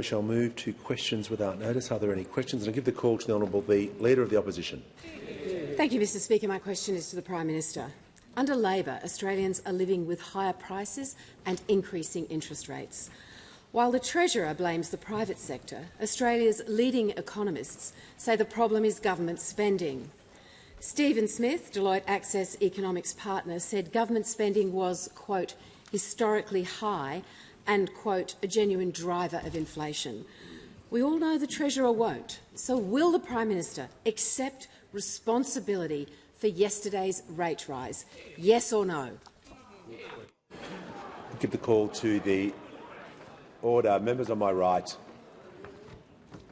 We shall move to questions without notice. Are there any questions? And I give the call to the Honourable Leader of the Opposition. Thank you, Mr Speaker. My question is to the Prime Minister. Under Labor, Australians are living with higher prices and increasing interest rates. While the Treasurer blames the private sector, Australia's leading economists say the problem is government spending. Stephen Smith, Deloitte Access Economics partner, said government spending was, quote, historically high and, quote, a genuine driver of inflation. We all know the Treasurer won't. So will the Prime Minister accept responsibility for yesterday's rate rise? Yes or no? I give the call to the order. Members on my right.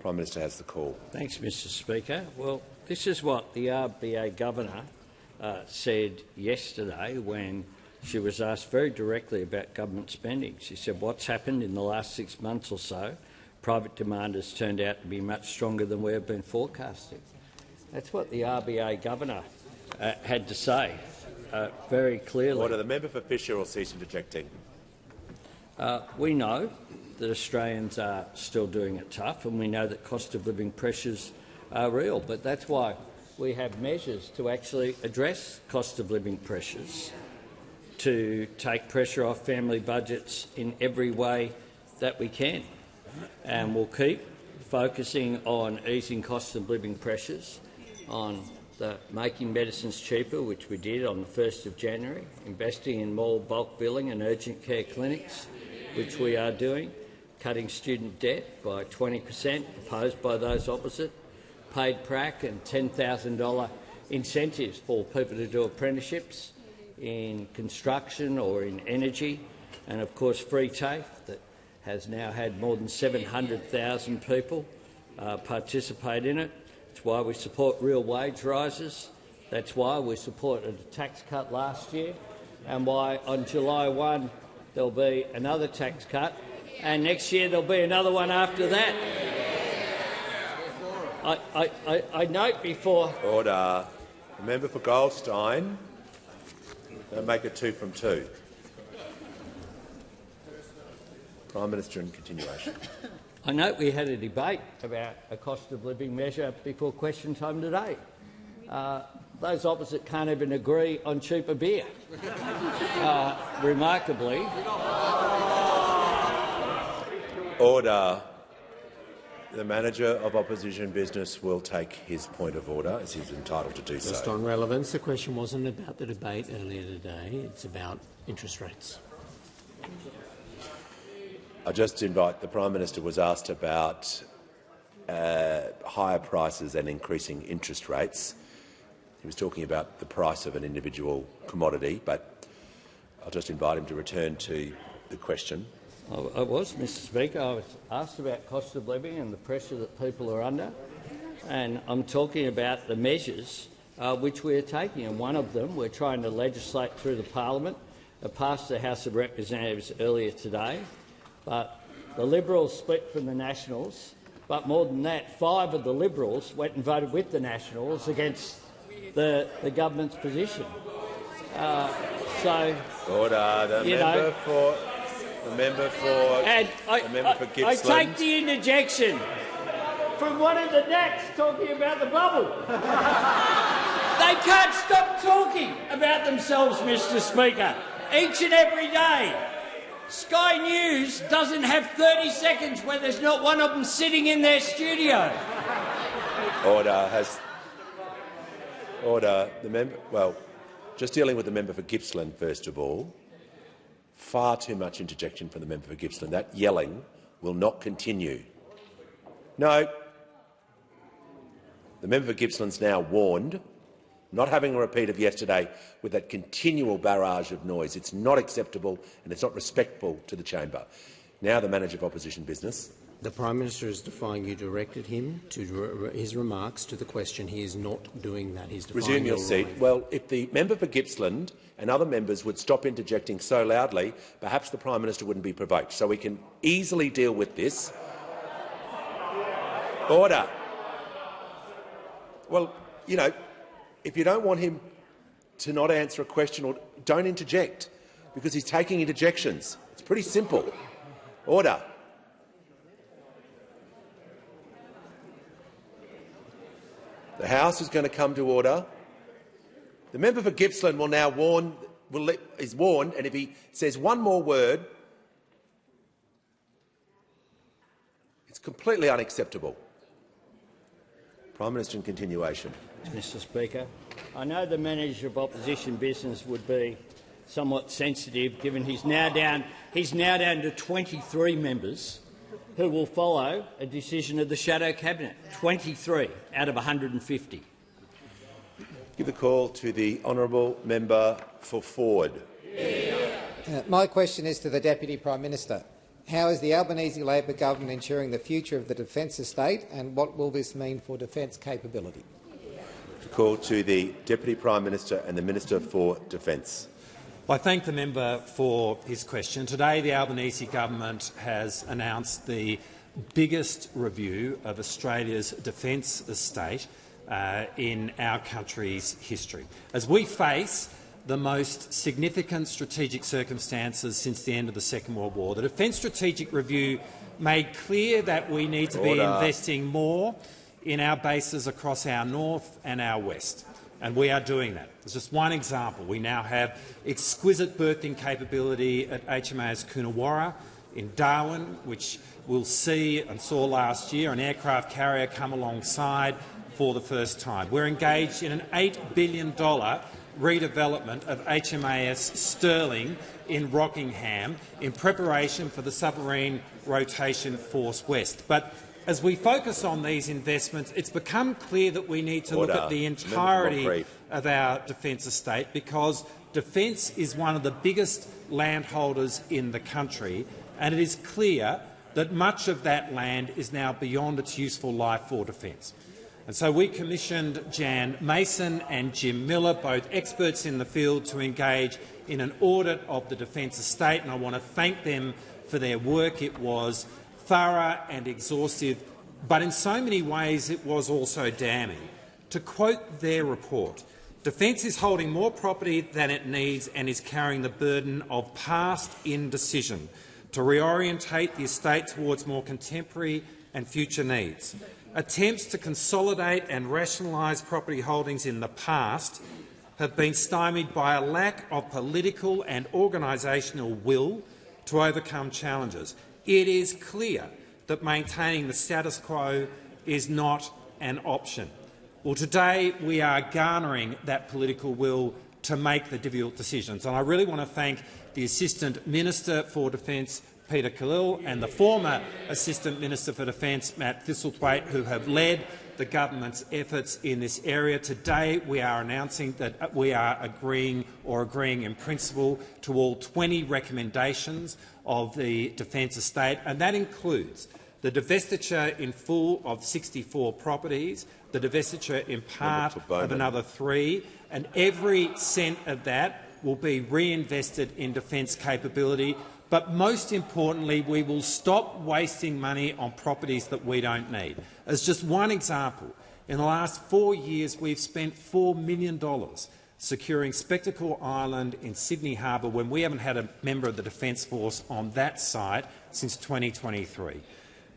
Prime Minister has the call. Thanks, Mr Speaker. Well, this is what the RBA Governor said yesterday when she was asked very directly about government spending. She said, what's happened in the last 6 months or so? Private demand has turned out to be much stronger than we have been forecasting. That's what the RBA Governor had to say very clearly. Order. The member for Fisher will cease interjecting. We know that Australians are still doing it tough, and we know that cost of living pressures are real. But that's why we have measures to actually address cost of living pressures, to take pressure off family budgets in every way that we can. And we'll keep focusing on easing cost of living pressures, on the making medicines cheaper, which we did on the 1st of January, investing in more bulk billing and urgent care clinics, which we are doing, cutting student debt by 20%, opposed by those opposite, paid prac and $10,000 incentives for people to do apprenticeships in construction or in energy, and of course free TAFE that has now had more than 700,000 people participate in it. That's why we support real wage rises. That's why we supported a tax cut last year, and why on July 1 there'll be another tax cut, and next year there'll be another one after that. I note before— Order. The member for Goldstein. They'll make it 2 from 2. Prime Minister in continuation. I note we had a debate about a cost of living measure before question time today. Those opposite can't even agree on cheaper beer. Remarkably. Order. The Manager of Opposition Business will take his point of order, as he's entitled to do so. Just on relevance, the question wasn't about the debate earlier today. It's about interest rates. I just invite— the Prime Minister was asked about higher prices and increasing interest rates. He was talking about the price of an individual commodity, but I'll just invite him to return to the question. I was, Mr Speaker. I was asked about cost of living and the pressure that people are under, and I'm talking about the measures which we are taking. And one of them we're trying to legislate through the Parliament. It passed the House of Representatives earlier today, but the Liberals split from the Nationals. But more than that, 5 of the Liberals went and voted with the Nationals against the government's position. So, order. The member for Gippsland. I take the interjection from one of the Nats talking about the bubble. They can't stop talking about themselves, Mr Speaker, each and every day. Sky News doesn't have 30 seconds where there's not one of them sitting in their studio. Order. The member— well, just dealing with the member for Gippsland first of all. Far too much interjection from the member for Gippsland. That yelling will not continue. No. The member for Gippsland's now warned, not having a repeat of yesterday with that continual barrage of noise. It's not acceptable and it's not respectful to the chamber. Now the Manager of Opposition Business. The Prime Minister is defying— you directed him to his remarks to the question. He is not doing that. He's defying— resume your seat. Well, if the member for Gippsland and other members would stop interjecting so loudly, perhaps the Prime Minister wouldn't be provoked. So we can easily deal with this. Order. Well, you know, if you don't want him to not answer a question, or don't interject, because he's taking interjections. It's pretty simple. Order. The House is going to come to order. The member for Gippsland will now is warned, and if he says one more word, it's completely unacceptable. Prime Minister in continuation. Mr Speaker, I know the manager of opposition business would be somewhat sensitive, given he's now down to 23 members who will follow a decision of the shadow cabinet. 23 out of 150. Give the call to the honourable member for Ford. My question is to the Deputy Prime Minister. How is the Albanese Labor government ensuring the future of the defence estate, and what will this mean for defence capability? The call to the Deputy Prime Minister and the Minister for Defence. I thank the member for his question. Today, the Albanese government has announced the biggest review of Australia's defence estate in our country's history. As we face the most significant strategic circumstances since the end of the Second World War, the Defence Strategic Review made clear that we need to be investing more in our bases across our north and our west, and we are doing that. There's just one example. We now have exquisite berthing capability at HMAS Coonawarra in Darwin, which will see and saw last year an aircraft carrier come alongside for the first time. We're engaged in an $8 billion redevelopment of HMAS Sterling in Rockingham in preparation for the Submarine Rotation Force West. But as we focus on these investments, it's become clear that we need to look at the entirety of our defence estate, because defence is one of the biggest landholders in the country, and it is clear that much of that land is now beyond its useful life for defence. And so we commissioned Jan Mason and Jim Miller, both experts in the field, to engage in an audit of the defence estate, and I want to thank them for their work. It was thorough and exhaustive, but in so many ways it was also damning. To quote their report, defence is holding more property than it needs and is carrying the burden of past indecision to reorientate the estate towards more contemporary and future needs. Attempts to consolidate and rationalise property holdings in the past have been stymied by a lack of political and organisational will to overcome challenges. It is clear that maintaining the status quo is not an option. Well, today we are garnering that political will to make the difficult decisions. And I really want to thank the Assistant Minister for Defence, Peter Khalil, and the former Assistant Minister for Defence, Matt Thistlethwaite, who have led the government's efforts in this area. Today we are announcing that we are agreeing in principle to all 20 recommendations of the defence estate, and that includes the divestiture in full of 64 properties, the divestiture in part of another 3, and every cent of that will be reinvested in defence capability. But most importantly, we will stop wasting money on properties that we don't need. As just one example, in the last 4 years we've spent $4 million securing Spectacle Island in Sydney Harbour, when we haven't had a member of the Defence Force on that site since 2023.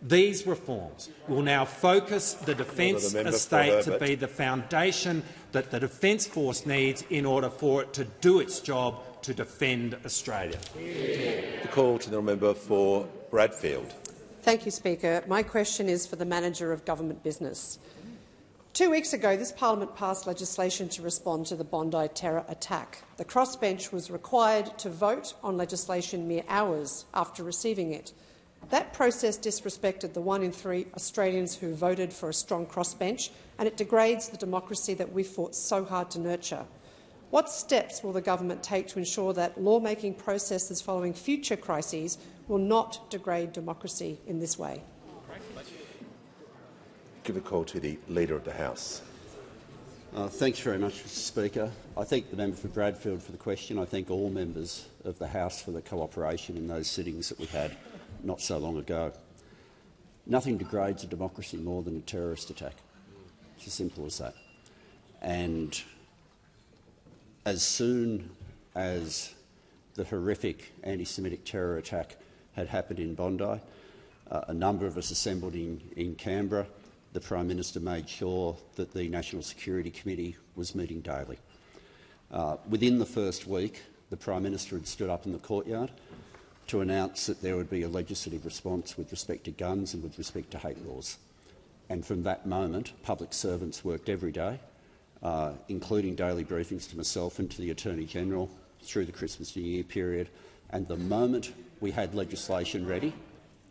These reforms will now focus the defence estate to be the foundation that the Defence Force needs in order for it to do its job to defend Australia. The call to the member for Bradfield. Thank you, Speaker. My question is for the Manager of Government Business. 2 weeks ago, this parliament passed legislation to respond to the Bondi terror attack. The crossbench was required to vote on legislation mere hours after receiving it. That process disrespected the 1 in 3 Australians who voted for a strong crossbench, and it degrades the democracy that we fought so hard to nurture. What steps will the government take to ensure that lawmaking processes following future crises will not degrade democracy in this way? Give a call to the Leader of the House. Thanks very much, Mr Speaker. I thank the member for Bradfield for the question. I thank all members of the House for the cooperation in those sittings that we had not so long ago. Nothing degrades a democracy more than a terrorist attack. It's as simple as that. And as soon as the horrific anti-Semitic terror attack had happened in Bondi, a number of us assembled in Canberra the Prime Minister made sure that the National Security Committee was meeting daily. Within the first week, the Prime Minister had stood up in the courtyard to announce that there would be a legislative response with respect to guns and with respect to hate laws. And from that moment, public servants worked every day, including daily briefings to myself and to the Attorney-General through the Christmas New Year period. And the moment we had legislation ready,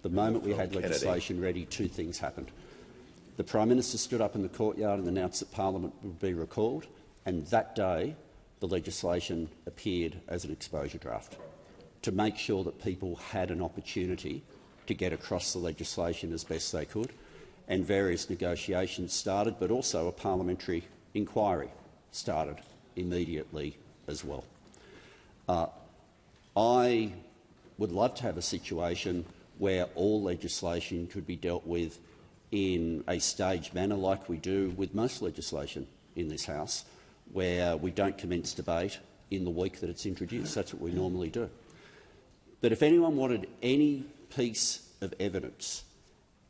two things happened. The Prime Minister stood up in the courtyard and announced that Parliament would be recalled, and that day the legislation appeared as an exposure draft to make sure that people had an opportunity to get across the legislation as best they could, and various negotiations started, but also a parliamentary inquiry started immediately as well. I would love to have a situation where all legislation could be dealt with in a staged manner like we do with most legislation in this House, where we don't commence debate in the week that it's introduced. That's what we normally do. But if anyone wanted any piece of evidence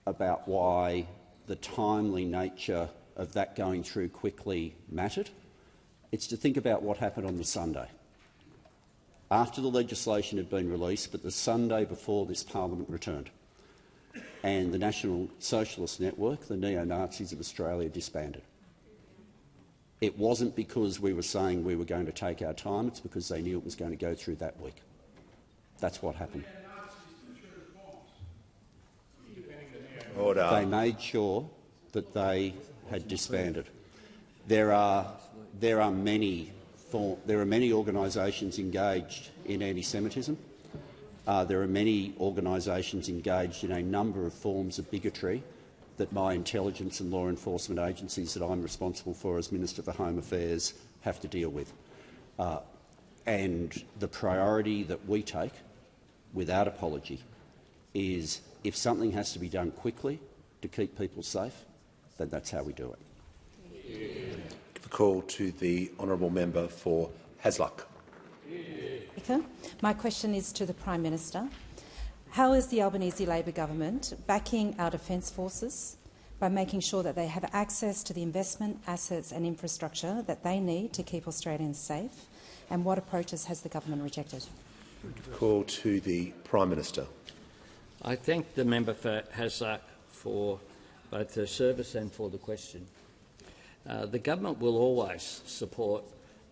about why the timely nature of that going through quickly mattered, it's to think about what happened on the Sunday, after the legislation had been released, but the Sunday before this Parliament returned, and the National Socialist Network, the neo-Nazis of Australia, disbanded. It wasn't because we were saying we were going to take our time, it's because they knew it was going to go through that week. That's what happened. Order. They made sure that they had disbanded. There are many organisations engaged in anti-Semitism. There are many organisations engaged in a number of forms of bigotry that my intelligence and law enforcement agencies that I'm responsible for as Minister for Home Affairs have to deal with. And the priority that we take, without apology, is if something has to be done quickly to keep people safe, then that's how we do it. Give a call to the honourable member for Hasluck. Speaker, my question is to the Prime Minister. How is the Albanese Labor government backing our Defence Forces by making sure that they have access to the investment, assets and infrastructure that they need to keep Australians safe? And what approaches has the government rejected? Call to the Prime Minister. I thank the member for Hasluck for both the service and for the question. The government will always support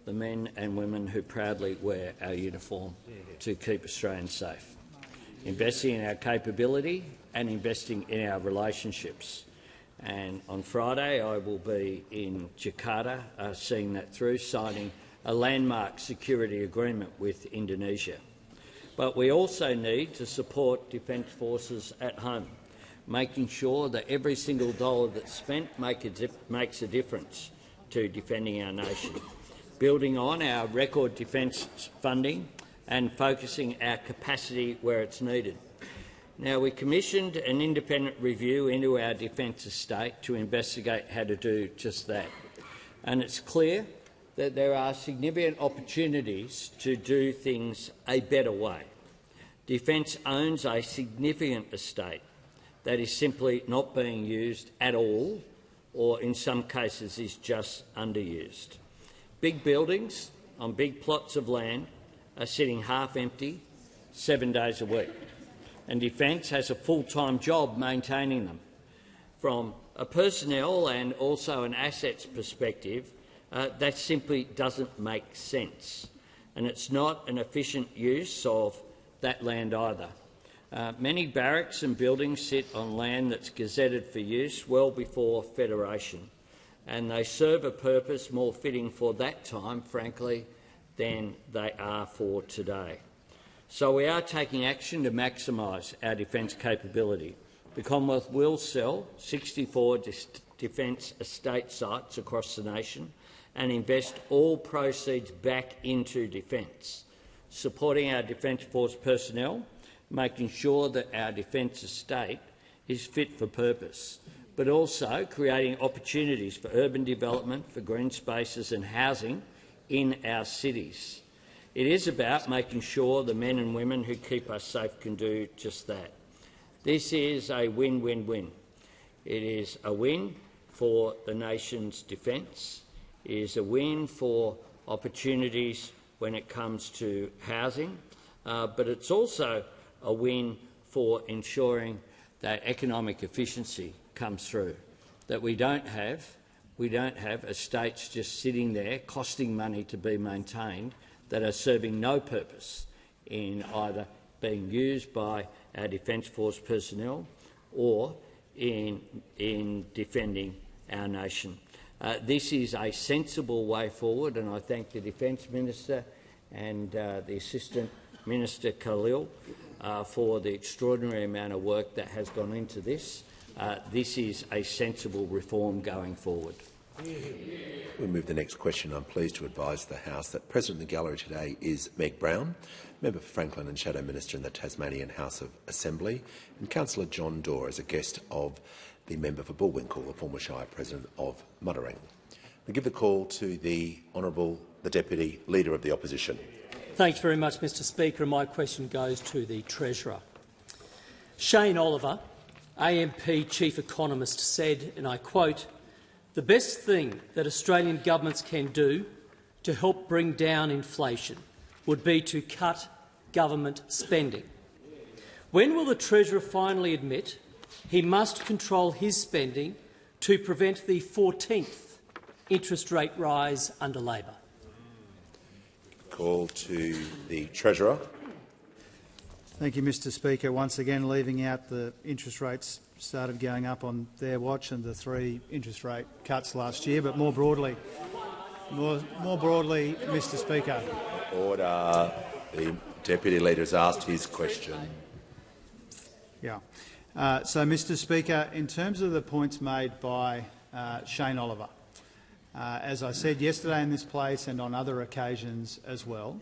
the men and women who proudly wear our uniform to keep Australians safe, investing in our capability and investing in our relationships. And on Friday I will be in Jakarta seeing that through, signing a landmark security agreement with Indonesia. But we also need to support Defence Forces at home, making sure that every single dollar that's spent makes a difference to defending our nation, building on our record defence funding and focusing our capacity where it's needed. Now, we commissioned an independent review into our defence estate to investigate how to do just that. And it's clear that there are significant opportunities to do things a better way. Defence owns a significant estate that is simply not being used at all, or in some cases is just underused. Big buildings on big plots of land are sitting half empty 7 days a week, and Defence has a full-time job maintaining them. From a personnel and also an assets perspective, that simply doesn't make sense, and it's not an efficient use of that land either. Many barracks and buildings sit on land that's gazetted for use well before Federation, and they serve a purpose more fitting for that time, frankly, than they are for today. So we are taking action to maximise our defence capability. The Commonwealth will sell 64 defence estate sites across the nation and invest all proceeds back into defence, supporting our Defence Force personnel, making sure that our defence estate is fit for purpose, but also creating opportunities for urban development, for green spaces and housing in our cities. It is about making sure the men and women who keep us safe can do just that. This is a win-win-win. It is a win for the nation's defence. It is a win for opportunities when it comes to housing, but it's also a win for ensuring that economic efficiency comes through, that we don't have estates just sitting there costing money to be maintained that are serving no purpose in either being used by our Defence Force personnel or in defending our nation. This is a sensible way forward, and I thank the Defence Minister and the Assistant Minister Khalil for the extraordinary amount of work that has gone into this. This is a sensible reform going forward. We'll move to the next question. I'm pleased to advise the House that President of the Gallery today is Meg Brown, Member for Franklin and Shadow Minister in the Tasmanian House of Assembly, and Councillor John Dorr as a guest of the Member for Bullwinkle, the former Shire President of Muttering. We give the call to the Deputy Leader of the Opposition. Thanks very much, Mr Speaker. And my question goes to the Treasurer. Shane Oliver, AMP Chief Economist, said, and I quote, "The best thing that Australian governments can do to help bring down inflation would be to cut government spending." When will the Treasurer finally admit he must control his spending to prevent the 14th interest rate rise under Labor? Call to the Treasurer. Thank you, Mr Speaker. Once again, leaving out the interest rates started going up on their watch and the 3 interest rate cuts last year. But more broadly, Mr Speaker. Order. The Deputy Leader has asked his question. Yeah. So, Mr Speaker, in terms of the points made by Shane Oliver, as I said yesterday in this place and on other occasions as well,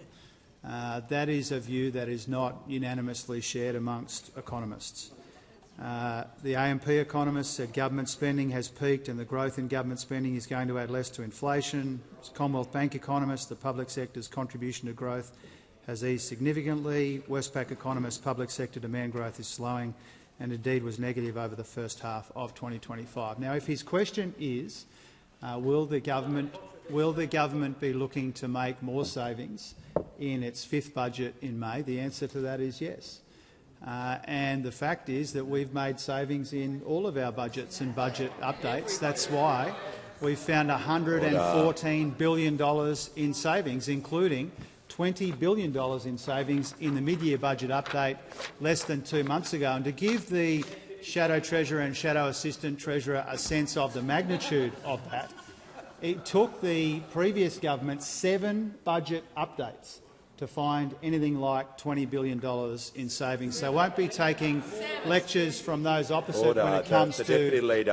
that is a view that is not unanimously shared amongst economists. The AMP economists said government spending has peaked and the growth in government spending is going to add less to inflation. Commonwealth Bank economists, the public sector's contribution to growth has eased significantly. Westpac economists, public sector demand growth is slowing and indeed was negative over the first half of 2025. Now, if his question is, will the government be looking to make more savings in its 5th budget in May, the answer to that is yes. And the fact is that we've made savings in all of our budgets and budget updates. That's why we've found $114 billion in savings, including $20 billion in savings in the mid-year budget update less than 2 months ago. And to give the Shadow Treasurer and Shadow Assistant Treasurer a sense of the magnitude of that, it took the previous government 7 budget updates to find anything like $20 billion in savings. So I won't be taking lectures from those opposite when it comes to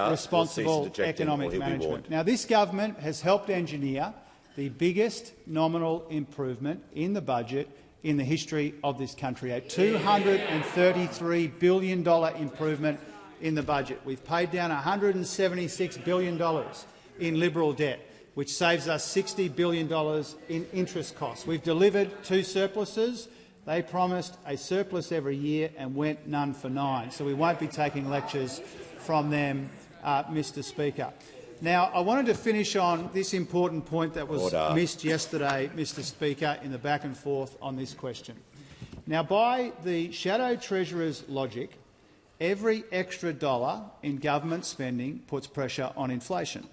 responsible economic management. Now, this government has helped engineer the biggest nominal improvement in the budget in the history of this country, a $233 billion improvement in the budget. We've paid down $176 billion in Liberal debt, which saves us $60 billion in interest costs. We've delivered 2 surpluses. They promised a surplus every year and went none for 9. So we won't be taking lectures from them, Mr Speaker. Now, I wanted to finish on this important point that was missed yesterday, Mr Speaker, in the back and forth on this question. Now, by the Shadow Treasurer's logic, every extra dollar in government spending puts pressure on inflation.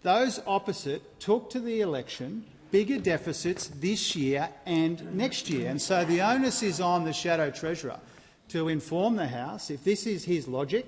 Those opposite took to the election bigger deficits this year and next year, and so the onus is on the Shadow Treasurer to inform the House, if this is his logic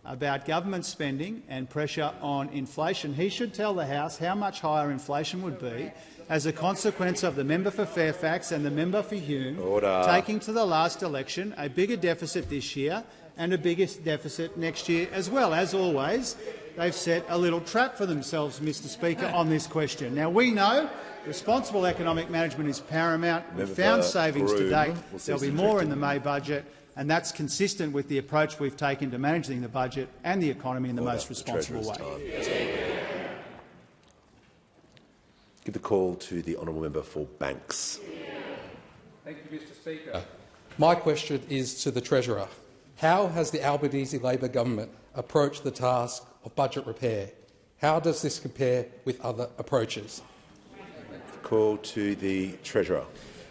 about government spending and pressure on inflation, he should tell the House how much higher inflation would be as a consequence of the member for Fairfax and the member for Hume taking to the last election a bigger deficit this year and a bigger deficit next year as well. As always, they've set a little trap for themselves, Mr Speaker, on this question. Now, we know responsible economic management is paramount. We've found savings to date. There'll be more in the May budget, and that's consistent with the approach we've taken to managing the budget and the economy in the most responsible way. Give the call to the honourable member for Banks. Thank you, Mr Speaker. My question is to the Treasurer. How has the Albanese Labor government approached the task of budget repair? How does this compare with other approaches? Call to the Treasurer.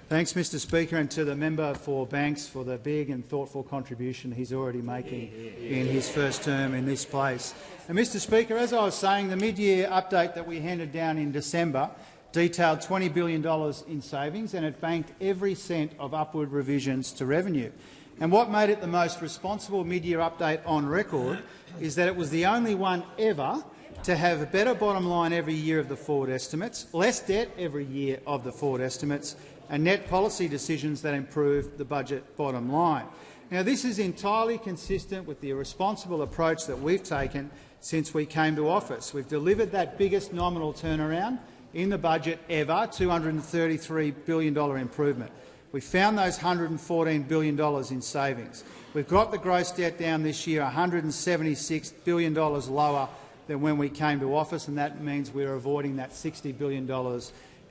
Thanks, Mr Speaker, and to the member for Banks for the big and thoughtful contribution he's already making in his first term in this place. And Mr Speaker, as I was saying, the mid-year update that we handed down in December detailed $20 billion in savings, and it banked every cent of upward revisions to revenue. And what made it the most responsible mid-year update on record is that it was the only one ever to have a better bottom line every year of the forward estimates, less debt every year of the forward estimates, and net policy decisions that improve the budget bottom line. Now, this is entirely consistent with the responsible approach that we've taken since we came to office. We've delivered that biggest nominal turnaround in the budget ever, $233 billion improvement. We found those $114 billion in savings. We've got the gross debt down this year $176 billion lower than when we came to office, and that means we're avoiding that $60 billion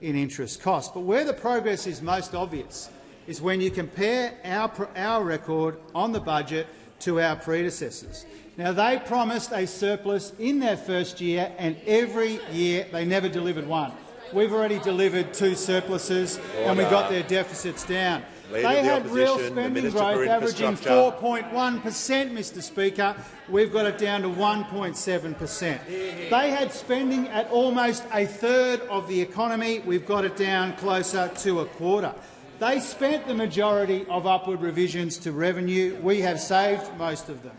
in interest costs. But where the progress is most obvious is when you compare our record on the budget to our predecessors. Now, they promised a surplus in their first year, and every year they never delivered one. We've already delivered 2 surpluses, and we got their deficits down. They had real spending growth averaging 4.1%, Mr Speaker. We've got it down to 1.7%. They had spending at almost a third of the economy. We've got it down closer to a quarter. They spent the majority of upward revisions to revenue. We have saved most of them.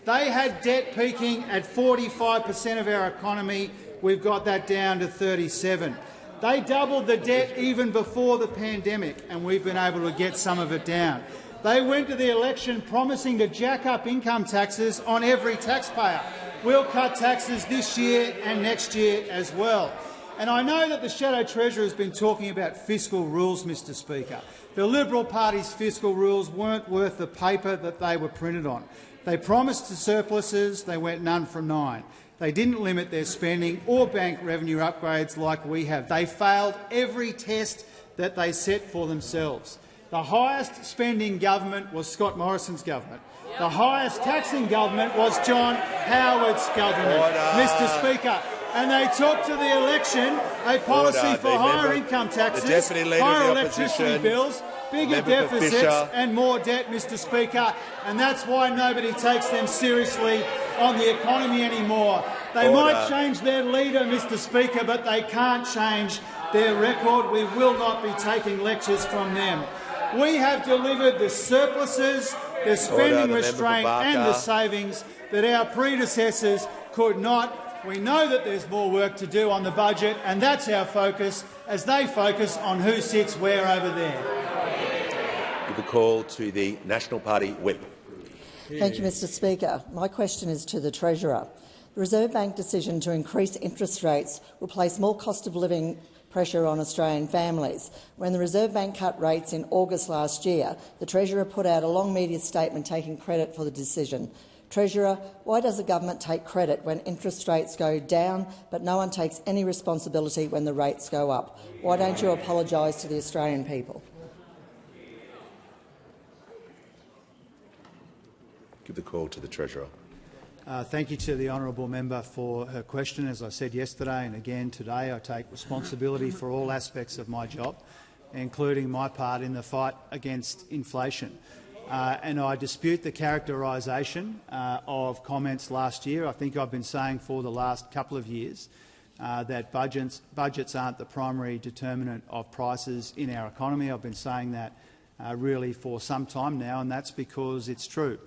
They had debt peaking at 45% of our economy. We've got that down to 37%. They doubled the debt even before the pandemic, and we've been able to get some of it down. They went to the election promising to jack up income taxes on every taxpayer. We'll cut taxes this year and next year as well. And I know that the Shadow Treasurer has been talking about fiscal rules, Mr Speaker. The Liberal Party's fiscal rules weren't worth the paper that they were printed on. They promised the surpluses, they went none from 9. They didn't limit their spending or bank revenue upgrades like we have. They failed every test that they set for themselves. The highest spending government was Scott Morrison's government. The highest taxing government was John Howard's government, Mr Speaker. And they took to the election a policy for higher income taxes, higher electricity bills, bigger deficits and more debt, Mr Speaker, and that's why nobody takes them seriously on the economy anymore. They might change their leader, Mr Speaker, but they can't change their record. We will not be taking lectures from them. We have delivered the surpluses, the spending restraint and the savings that our predecessors could not. We know that there's more work to do on the budget, and that's our focus as they focus on who sits where over there. Give a call to the National Party Whip. Thank you, Mr Speaker. My question is to the Treasurer. The Reserve Bank decision to increase interest rates will place more cost of living pressure on Australian families. When the Reserve Bank cut rates in August last year, the Treasurer put out a long media statement taking credit for the decision. Treasurer, why does the government take credit when interest rates go down, but no one takes any responsibility when the rates go up? Why don't you apologise to the Australian people? Give the call to the Treasurer. Thank you to the honourable member for her question. As I said yesterday and again today, I take responsibility for all aspects of my job, including my part in the fight against inflation. And I dispute the characterisation of comments last year. I think I've been saying for the last couple of years that budgets aren't the primary determinant of prices in our economy. I've been saying that really for some time now, and that's because it's true.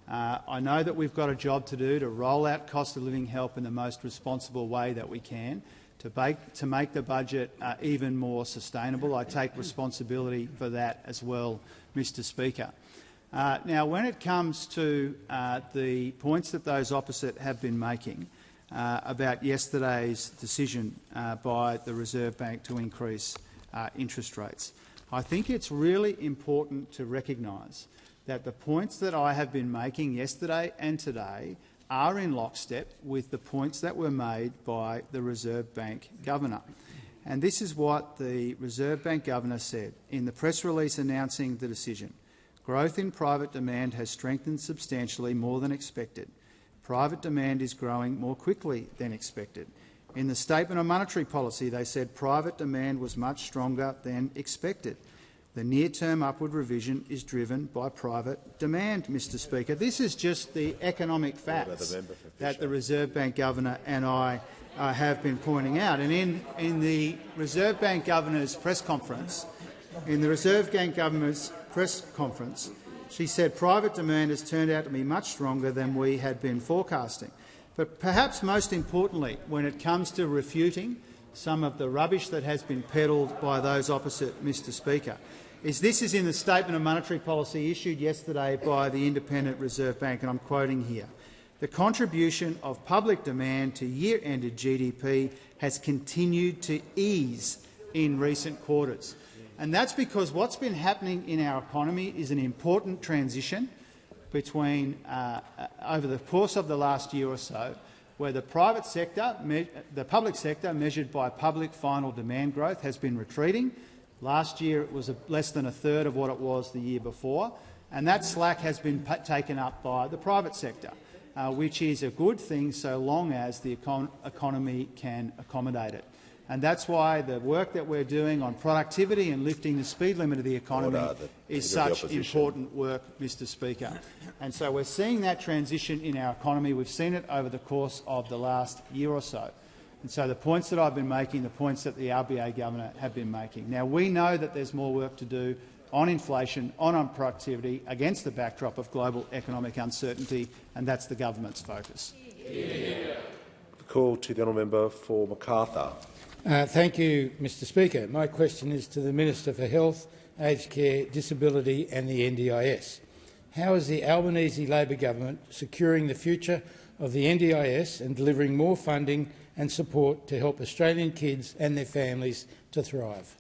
I know that we've got a job to do to roll out cost of living help in the most responsible way that we can, to make the budget even more sustainable. I take responsibility for that as well, Mr Speaker. Now, when it comes to the points that those opposite have been making about yesterday's decision by the Reserve Bank to increase interest rates, I think it's really important to recognise that the points that I have been making yesterday and today are in lockstep with the points that were made by the Reserve Bank Governor. And this is what the Reserve Bank Governor said in the press release announcing the decision. Growth in private demand has strengthened substantially more than expected. Private demand is growing more quickly than expected. In the Statement on Monetary Policy, they said private demand was much stronger than expected. The near-term upward revision is driven by private demand, Mr Speaker. This is just the economic facts that the Reserve Bank Governor and I have been pointing out. And in the Reserve Bank Governor's press conference, she said private demand has turned out to be much stronger than we had been forecasting. But perhaps most importantly, when it comes to refuting some of the rubbish that has been peddled by those opposite, Mr Speaker, this is in the Statement of Monetary Policy issued yesterday by the Independent Reserve Bank, and I'm quoting here. The contribution of public demand to year-ended GDP has continued to ease in recent quarters. And that's because what's been happening in our economy is an important transition between, over the course of the last year or so, where the public sector, measured by public final demand growth, has been retreating. Last year it was less than a third of what it was the year before, and that slack has been taken up by the private sector, which is a good thing so long as the economy can accommodate it. And that's why the work that we're doing on productivity and lifting the speed limit of the economy is such important work, Mr Speaker. And so we're seeing that transition in our economy. We've seen it over the course of the last year or so. And so the points that I've been making, the points that the RBA Governor have been making. Now, we know that there's more work to do on inflation, on productivity, against the backdrop of global economic uncertainty, and that's the government's focus. The call to the honourable member for Macarthur. Thank you, Mr Speaker. My question is to the Minister for Health, Aged Care, Disability and the NDIS. How is the Albanese Labor Government securing the future of the NDIS and delivering more funding and support to help Australian kids and their families to thrive?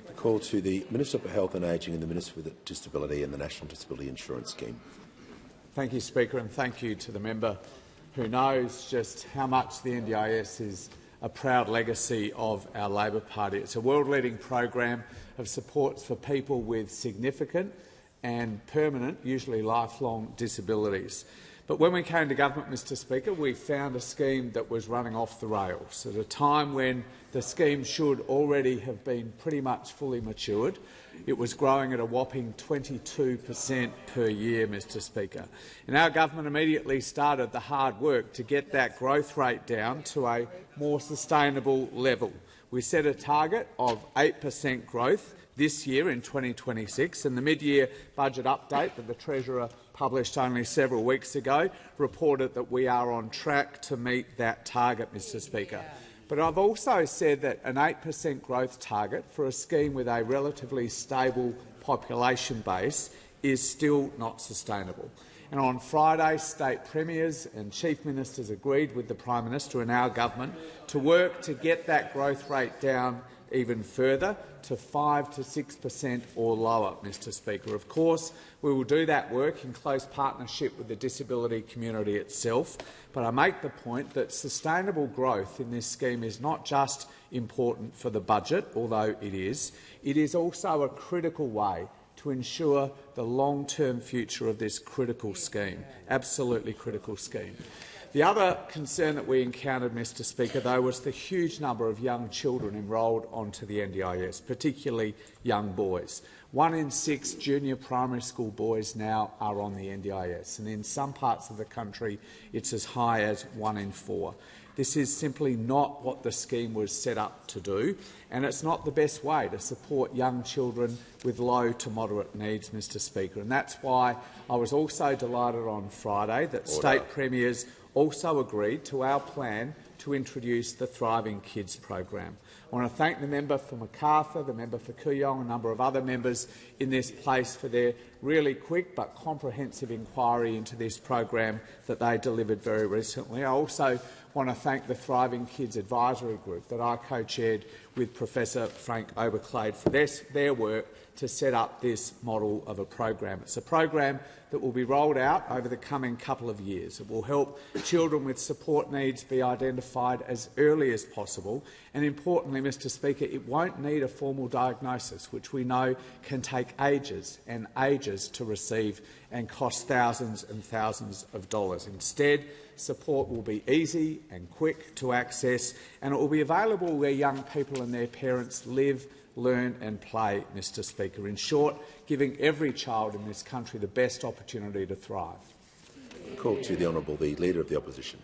The call to the Minister for Health and Ageing and the Minister for Disability and the National Disability Insurance Scheme. Thank you, Speaker, and thank you to the member who knows just how much the NDIS is a proud legacy of our Labor Party. It's a world-leading program of supports for people with significant and permanent, usually lifelong, disabilities. But when we came to government, Mr Speaker, we found a scheme that was running off the rails at a time when the scheme should already have been pretty much fully matured. It was growing at a whopping 22% per year, Mr Speaker. And our government immediately started the hard work to get that growth rate down to a more sustainable level. We set a target of 8% growth this year in 2026, and the mid-year budget update that the Treasurer published only several weeks ago reported that we are on track to meet that target, Mr Speaker. But I've also said that an 8% growth target for a scheme with a relatively stable population base is still not sustainable. And on Friday, state premiers and chief ministers agreed with the Prime Minister and our government to work to get that growth rate down even further to 5 to 6% or lower, Mr Speaker. Of course, we will do that work in close partnership with the disability community itself, but I make the point that sustainable growth in this scheme is not just important for the budget, although it is also a critical way to ensure the long-term future of this critical scheme, absolutely critical scheme. The other concern that we encountered, Mr Speaker, though, was the huge number of young children enrolled onto the NDIS, particularly young boys. 1 in 6 junior primary school boys now are on the NDIS, and in some parts of the country it's as high as 1 in 4. This is simply not what the scheme was set up to do, and it's not the best way to support young children with low to moderate needs, Mr Speaker. And that's why I was also delighted on Friday that state premiers also agreed to our plan to introduce the Thriving Kids program. I want to thank the member for Macarthur, the member for Kooyong, a number of other members in this place for their really quick but comprehensive inquiry into this program that they delivered very recently. I also want to thank the Thriving Kids Advisory Group that I co-chaired with Professor Frank Oberclade for their work to set up this model of a program. It's a program that will be rolled out over the coming couple of years. It will help children with support needs be identified as early as possible, and importantly, Mr Speaker, it won't need a formal diagnosis, which we know can take ages and ages measures to receive and cost thousands and thousands of dollars. Instead, support will be easy and quick to access, and it will be available where young people and their parents live, learn and play, Mr Speaker. In short, giving every child in this country the best opportunity to thrive. Call to the Honourable the Leader of the Opposition.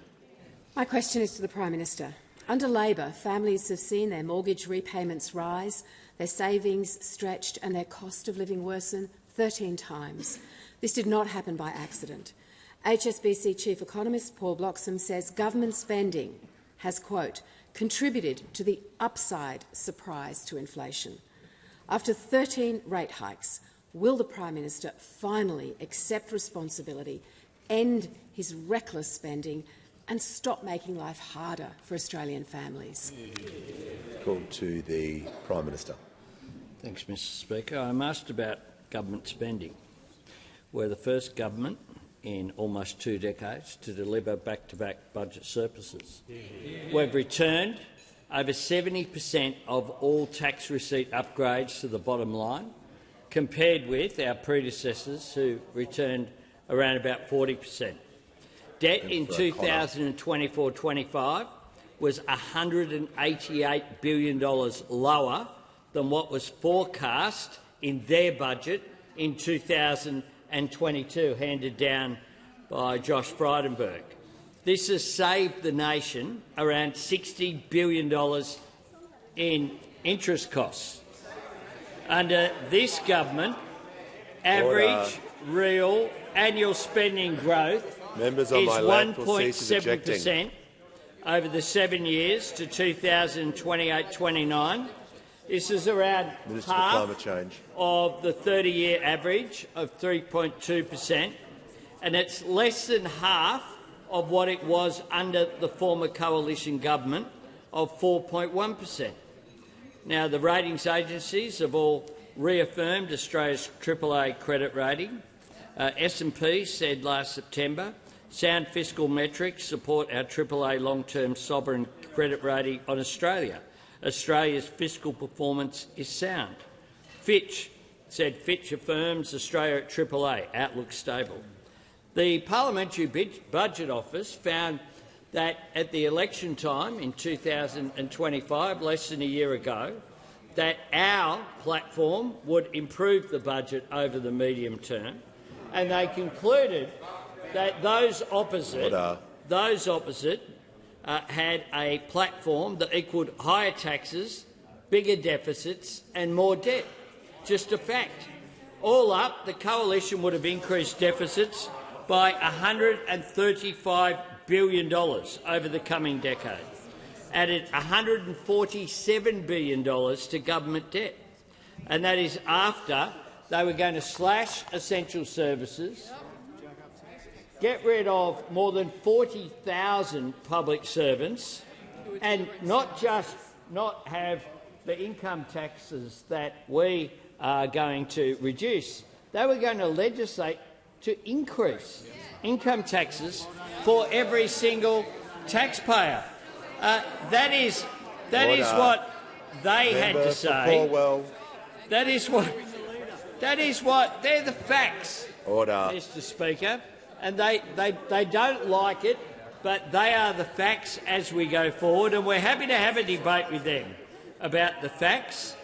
My question is to the Prime Minister. Under Labor, families have seen their mortgage repayments rise, their savings stretched and their cost of living worsen 13 times. This did not happen by accident. HSBC Chief Economist Paul Bloxham says government spending has, quote, contributed to the upside surprise to inflation. After 13 rate hikes, will the Prime Minister finally accept responsibility, end his reckless spending and stop making life harder for Australian families? Call to the Prime Minister. Thanks, Mr Speaker. I'm asked about government spending. We're the first government in almost 2 decades to deliver back-to-back budget surpluses. We've returned over 70% of all tax receipt upgrades to the bottom line, compared with our predecessors who returned around about 40%. Debt in 2024-25 was $188 billion lower than what was forecast in their budget in 2022, handed down by Josh Frydenberg. This has saved the nation around $60 billion in interest costs. Under this government, average real annual spending growth is 1.7% over the 7 years to 2028-29. This is around half of the 30-year average of 3.2%, and it's less than half of what it was under the former coalition government of 4.1%. Now, the ratings agencies have all reaffirmed Australia's AAA credit rating. S&P said last September, sound fiscal metrics support our AAA long-term sovereign credit rating on Australia. Australia's fiscal performance is sound. Fitch said Fitch affirms Australia at AAA, outlook stable. The Parliamentary Budget Office found that at the election time in 2025, less than a year ago, that our platform would improve the budget over the medium term, and they concluded that those opposite had a platform that equalled higher taxes, bigger deficits and more debt. Just a fact. All up, the coalition would have increased deficits by $135 billion over the coming decade, added $147 billion to government debt, and that is after they were going to slash essential services, get rid of more than 40,000 public servants, and not just not have the income taxes that we are going to reduce. They were going to legislate to increase income taxes for every single taxpayer. That is what they had to say. That is what they're the facts, Mr Speaker, and they don't like it, but they are the facts as we go forward, and we're happy to have a debate with them about the facts,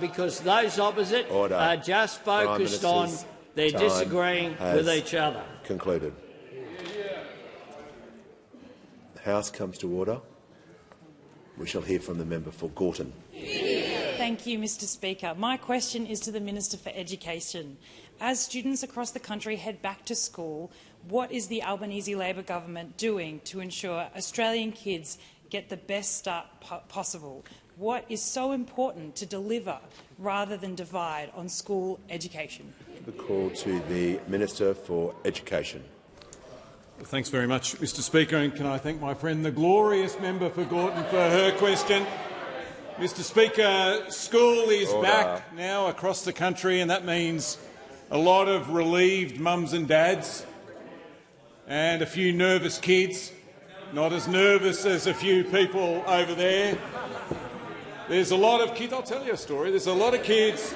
because those opposite are just focused on their disagreeing with each other. Concluded. The House comes to order. We shall hear from the member for Gorton. Thank you, Mr Speaker. My question is to the Minister for Education. As students across the country head back to school, what is the Albanese Labor government doing to ensure Australian kids get the best start possible? What is so important to deliver rather than divide on school education? The call to the Minister for Education. Well, thanks very much, Mr Speaker, and can I thank my friend the glorious member for Gorton for her question. Mr Speaker, school is back now across the country, and that means a lot of relieved mums and dads and a few nervous kids, not as nervous as a few people over there. There's a lot of kids. I'll tell you a story. There's a lot of kids.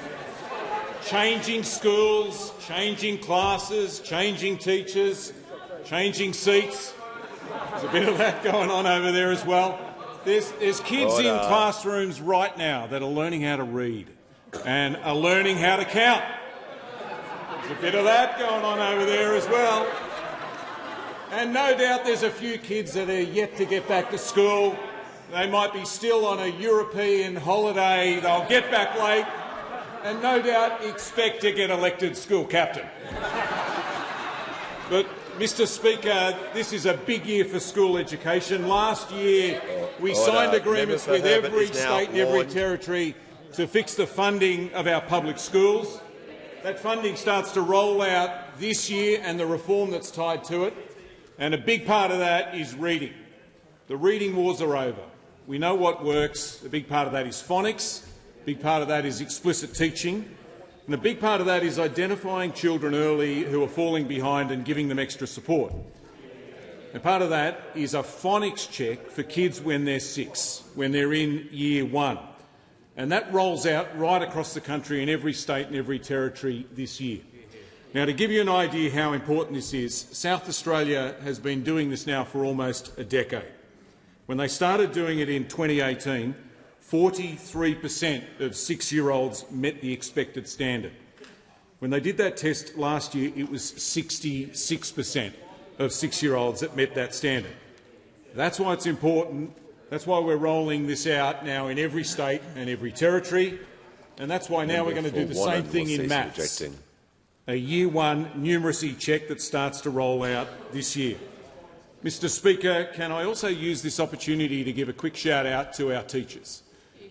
changing schools, changing classes, changing teachers, changing seats. There's a bit of that going on over there as well. There's kids in classrooms right now that are learning how to read and are learning how to count. There's a bit of that going on over there as well. And no doubt there's a few kids that are yet to get back to school. They might be still on a European holiday. They'll get back late and no doubt expect to get elected school captain. But, Mr Speaker, this is a big year for school education. Last year we signed agreements with every state and every territory to fix the funding of our public schools. That funding starts to roll out this year and the reform that's tied to it. And a big part of that is reading. The reading wars are over. We know what works. A big part of that is phonics. A big part of that is explicit teaching. And a big part of that is identifying children early who are falling behind and giving them extra support. And part of that is a phonics check for kids when they're 6, when they're in year 1. And that rolls out right across the country in every state and every territory this year. Now, to give you an idea how important this is, South Australia has been doing this now for almost a decade. When they started doing it in 2018, 43% of 6-year-olds met the expected standard. When they did that test last year, it was 66% of 6-year-olds that met that standard. That's why it's important. That's why we're rolling this out now in every state and every territory, and that's why now we're going to do the same thing in maths. A Year 1 numeracy check that starts to roll out this year. Mr Speaker, can I also use this opportunity to give a quick shout-out to our teachers,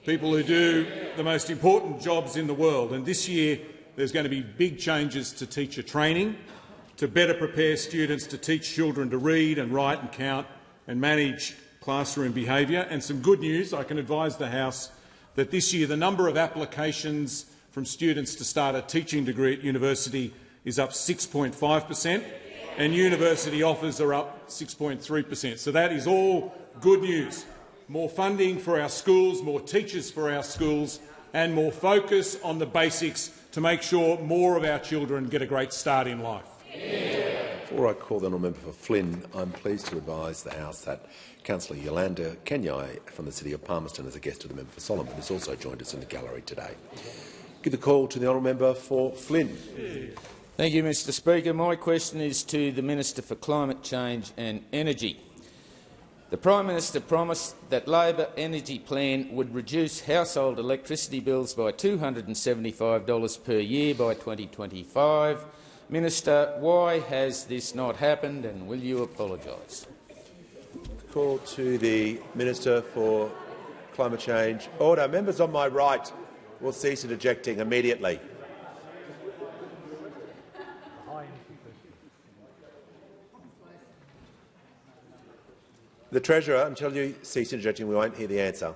people who do the most important jobs in the world. And this year there's going to be big changes to teacher training to better prepare students to teach children to read and write and count and manage classroom behaviour. And some good news, I can advise the House that this year the number of applications from students to start a teaching degree at university is up 6.5%, and university offers are up 6.3%. So that is all good news. More funding for our schools, more teachers for our schools, and more focus on the basics to make sure more of our children get a great start in life. Before I call the honourable member for Flynn, I'm pleased to advise the House that Councillor Yolanda Kenyai from the City of Palmerston is a guest of the member for Solomon, who's also joined us in the gallery today. Give the call to the honourable member for Flynn. Thank you, Mr Speaker. My question is to the Minister for Climate Change and Energy. The Prime Minister promised that Labor Energy Plan would reduce household electricity bills by $275 per year by 2025. Minister, why has this not happened, and will you apologise? Call to the Minister for Climate Change. Order. Members on my right will cease interjecting immediately. The Treasurer, until you cease interjecting, we won't hear the answer.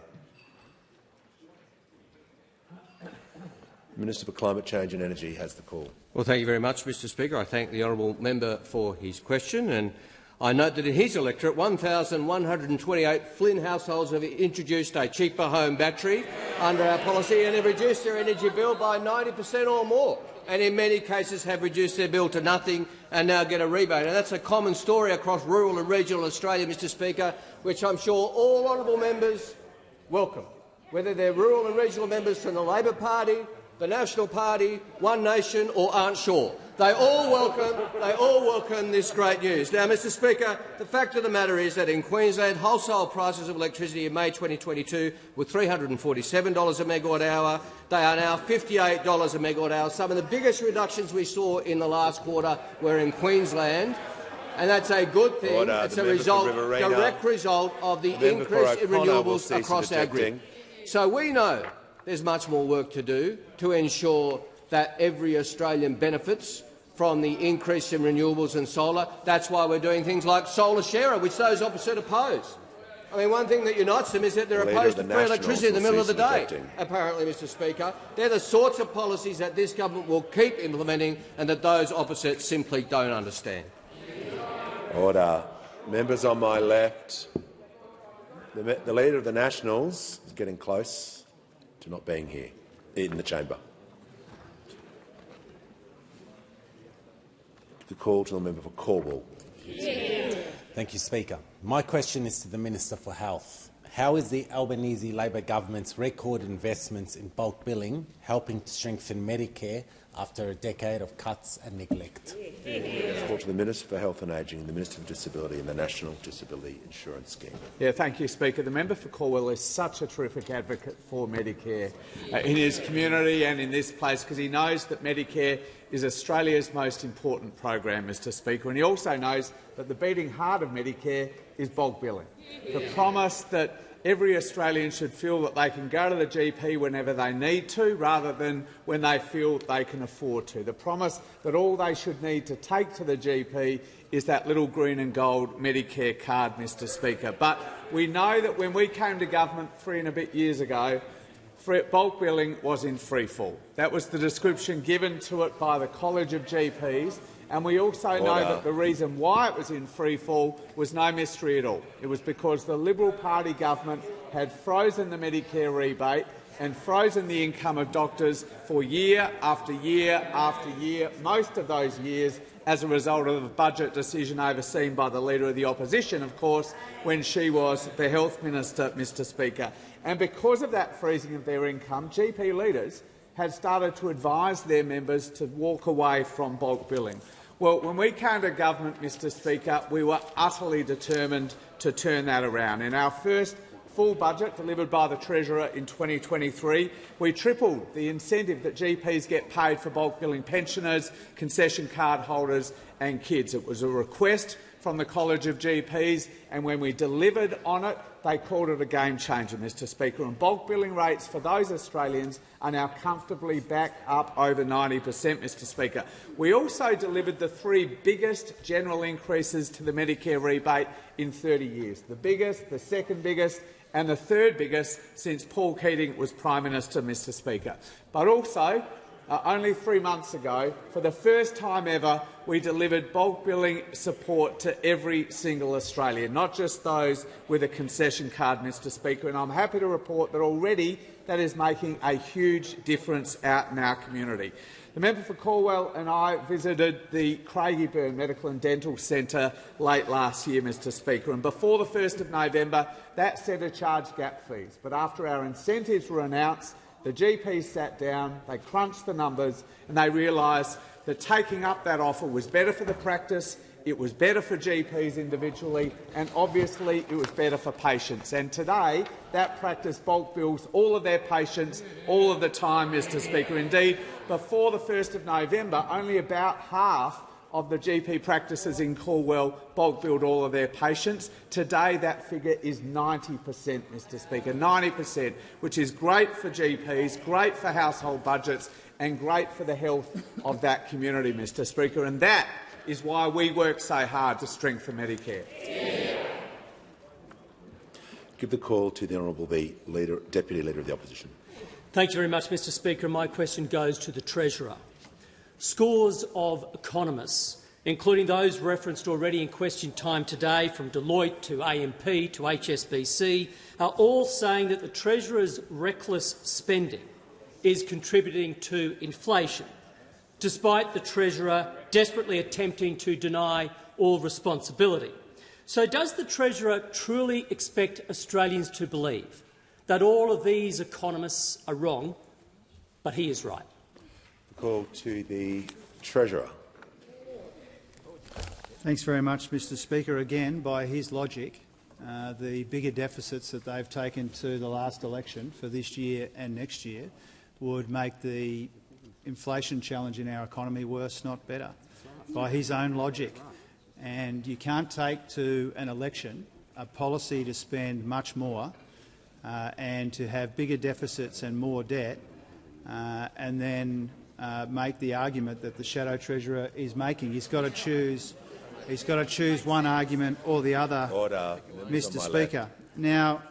Minister for Climate Change and Energy has the call. Well, thank you very much, Mr Speaker. I thank the honourable member for his question, and I note that in his electorate 1,128 Flynn households have introduced a cheaper home battery under our policy and have reduced their energy bill by 90% or more, and in many cases have reduced their bill to nothing and now get a rebate. And that's a common story across rural and regional Australia, Mr Speaker, which I'm sure all honourable members welcome, whether they're rural and regional members from the Labor Party, the National Party, One Nation or aren't sure. They all welcome this great news. Now, Mr Speaker, the fact of the matter is that in Queensland, wholesale prices of electricity in May 2022 were $347 a megawatt-hour. They are now $58 a megawatt-hour. Some of the biggest reductions we saw in the last quarter were in Queensland, and that's a good thing. Order. It's a direct result of the increase in renewables across our grid. So we know there's much more work to do to ensure that every Australian benefits from the increase in renewables and solar. That's why we're doing things like solar sharer, which those opposite oppose. I mean, one thing that unites them is that they're opposed to free electricity in the middle of the day, apparently, Mr Speaker. They're the sorts of policies that this government will keep implementing and that those opposites simply don't understand. Order. Members on my left. The Leader of the Nationals is getting close to not being here in the chamber. The call to the member for Caldwell. Thank you, Speaker. My question is to the Minister for Health. How is the Albanese Labor government's record investments in bulk billing helping to strengthen Medicare after a decade of cuts and neglect? Call to the Minister for Health and Ageing, the Minister for Disability and the National Disability Insurance Scheme. Yeah, thank you, Speaker. The member for Caldwell is such a terrific advocate for Medicare in his community and in this place, because he knows that Medicare is Australia's most important program, Mr. Speaker, and he also knows that the beating heart of Medicare is bulk billing. The promise that every Australian should feel that they can go to the GP whenever they need to, rather than when they feel they can afford to. The promise that all they should need to take to the GP is that little green and gold Medicare card, Mr. Speaker. But we know that when we came to government 3 and a bit years ago, bulk billing was in freefall. That was the description given to it by the College of GPs, and we also know that the reason why it was in freefall was no mystery at all. It was because the Liberal Party government had frozen the Medicare rebate and frozen the income of doctors for year after year after year, most of those years as a result of a budget decision overseen by the Leader of the Opposition, of course, when she was the Health Minister, Mr. Speaker. And because of that freezing of their income, GP leaders had started to advise their members to walk away from bulk billing. Well, when we came to government, Mr. Speaker, we were utterly determined to turn that around. In our first full budget delivered by the Treasurer in 2023, we tripled the incentive that GPs get paid for bulk billing pensioners, concession card holders and kids. It was a request from the College of GPs, and when we delivered on it, they called it a game changer, Mr. Speaker. And bulk billing rates for those Australians are now comfortably back up over 90%, Mr. Speaker. We also delivered the 3 biggest general increases to the Medicare rebate in 30 years. The biggest, the second biggest and the third biggest since Paul Keating was Prime Minister, Mr. Speaker. But also, only 3 months ago, for the first time ever, we delivered bulk billing support to every single Australian, not just those with a concession card, Mr. Speaker. And I'm happy to report that already that is making a huge difference out in our community. The member for Caldwell and I visited the Craigieburn Medical and Dental Centre late last year, Mr. Speaker, and before the 1st of November, that centre charged gap fees. But after our incentives were announced, the GPs sat down, they crunched the numbers and they realised that taking up that offer was better for the practice, it was better for GPs individually and obviously it was better for patients. And today that practice bulk bills all of their patients all of the time, Mr. Speaker. Indeed, before the 1st of November, only about half of the GP practices in Caldwell bulk billed all of their patients. Today that figure is 90%, Mr. Speaker, 90%, which is great for GPs, great for household budgets and great for the health of that community, Mr. Speaker. And that is why we work so hard to strengthen Medicare. Give the call to the Honourable Deputy Leader of the Opposition. Thank you very much, Mr. Speaker. My question goes to the Treasurer. Scores of economists, including those referenced already in question time today from Deloitte to AMP to HSBC, are all saying that the Treasurer's reckless spending is contributing to inflation, despite the Treasurer desperately attempting to deny all responsibility. So does the Treasurer truly expect Australians to believe that all of these economists are wrong, but he is right? Call to the Treasurer. Thanks very much, Mr. Speaker. Again, by his logic, the bigger deficits that they've taken to the last election for this year and next year would make the inflation challenge in our economy worse, not better, by his own logic. And you can't take to an election a policy to spend much more and to have bigger deficits and more debt and then make the argument that the Shadow Treasurer is making. He's got to choose one argument or the other, Mr. Speaker. Now,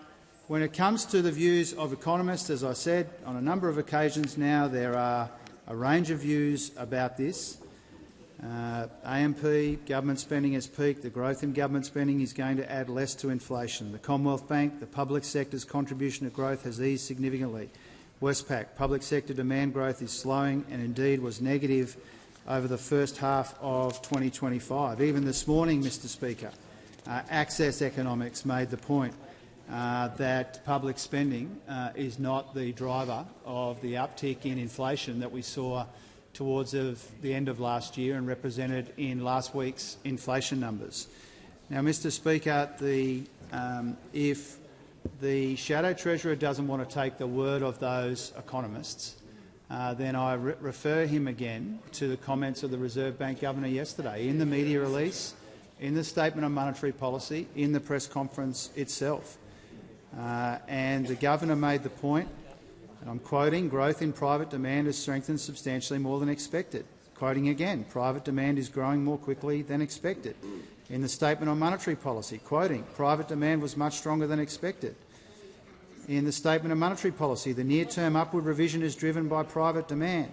when it comes to the views of economists, as I said on a number of occasions now, there are a range of views about this. AMP, government spending has peaked. The growth in government spending is going to add less to inflation. The Commonwealth Bank, the public sector's contribution to growth has eased significantly. Westpac, public sector demand growth is slowing and indeed was negative over the first half of 2025. Even this morning, Mr Speaker, Access Economics made the point that public spending is not the driver of the uptick in inflation that we saw towards the end of last year and represented in last week's inflation numbers. Now, Mr Speaker, if the Shadow Treasurer doesn't want to take the word of those economists, then I refer him again to the comments of the Reserve Bank Governor yesterday in the media release, in the Statement on Monetary Policy, in the press conference itself. And the Governor made the point, and I'm quoting, "Growth in private demand has strengthened substantially more than expected." Quoting again, "Private demand is growing more quickly than expected." In the Statement on Monetary Policy, quoting, "Private demand was much stronger than expected." In the Statement on Monetary Policy, "The near-term upward revision is driven by private demand."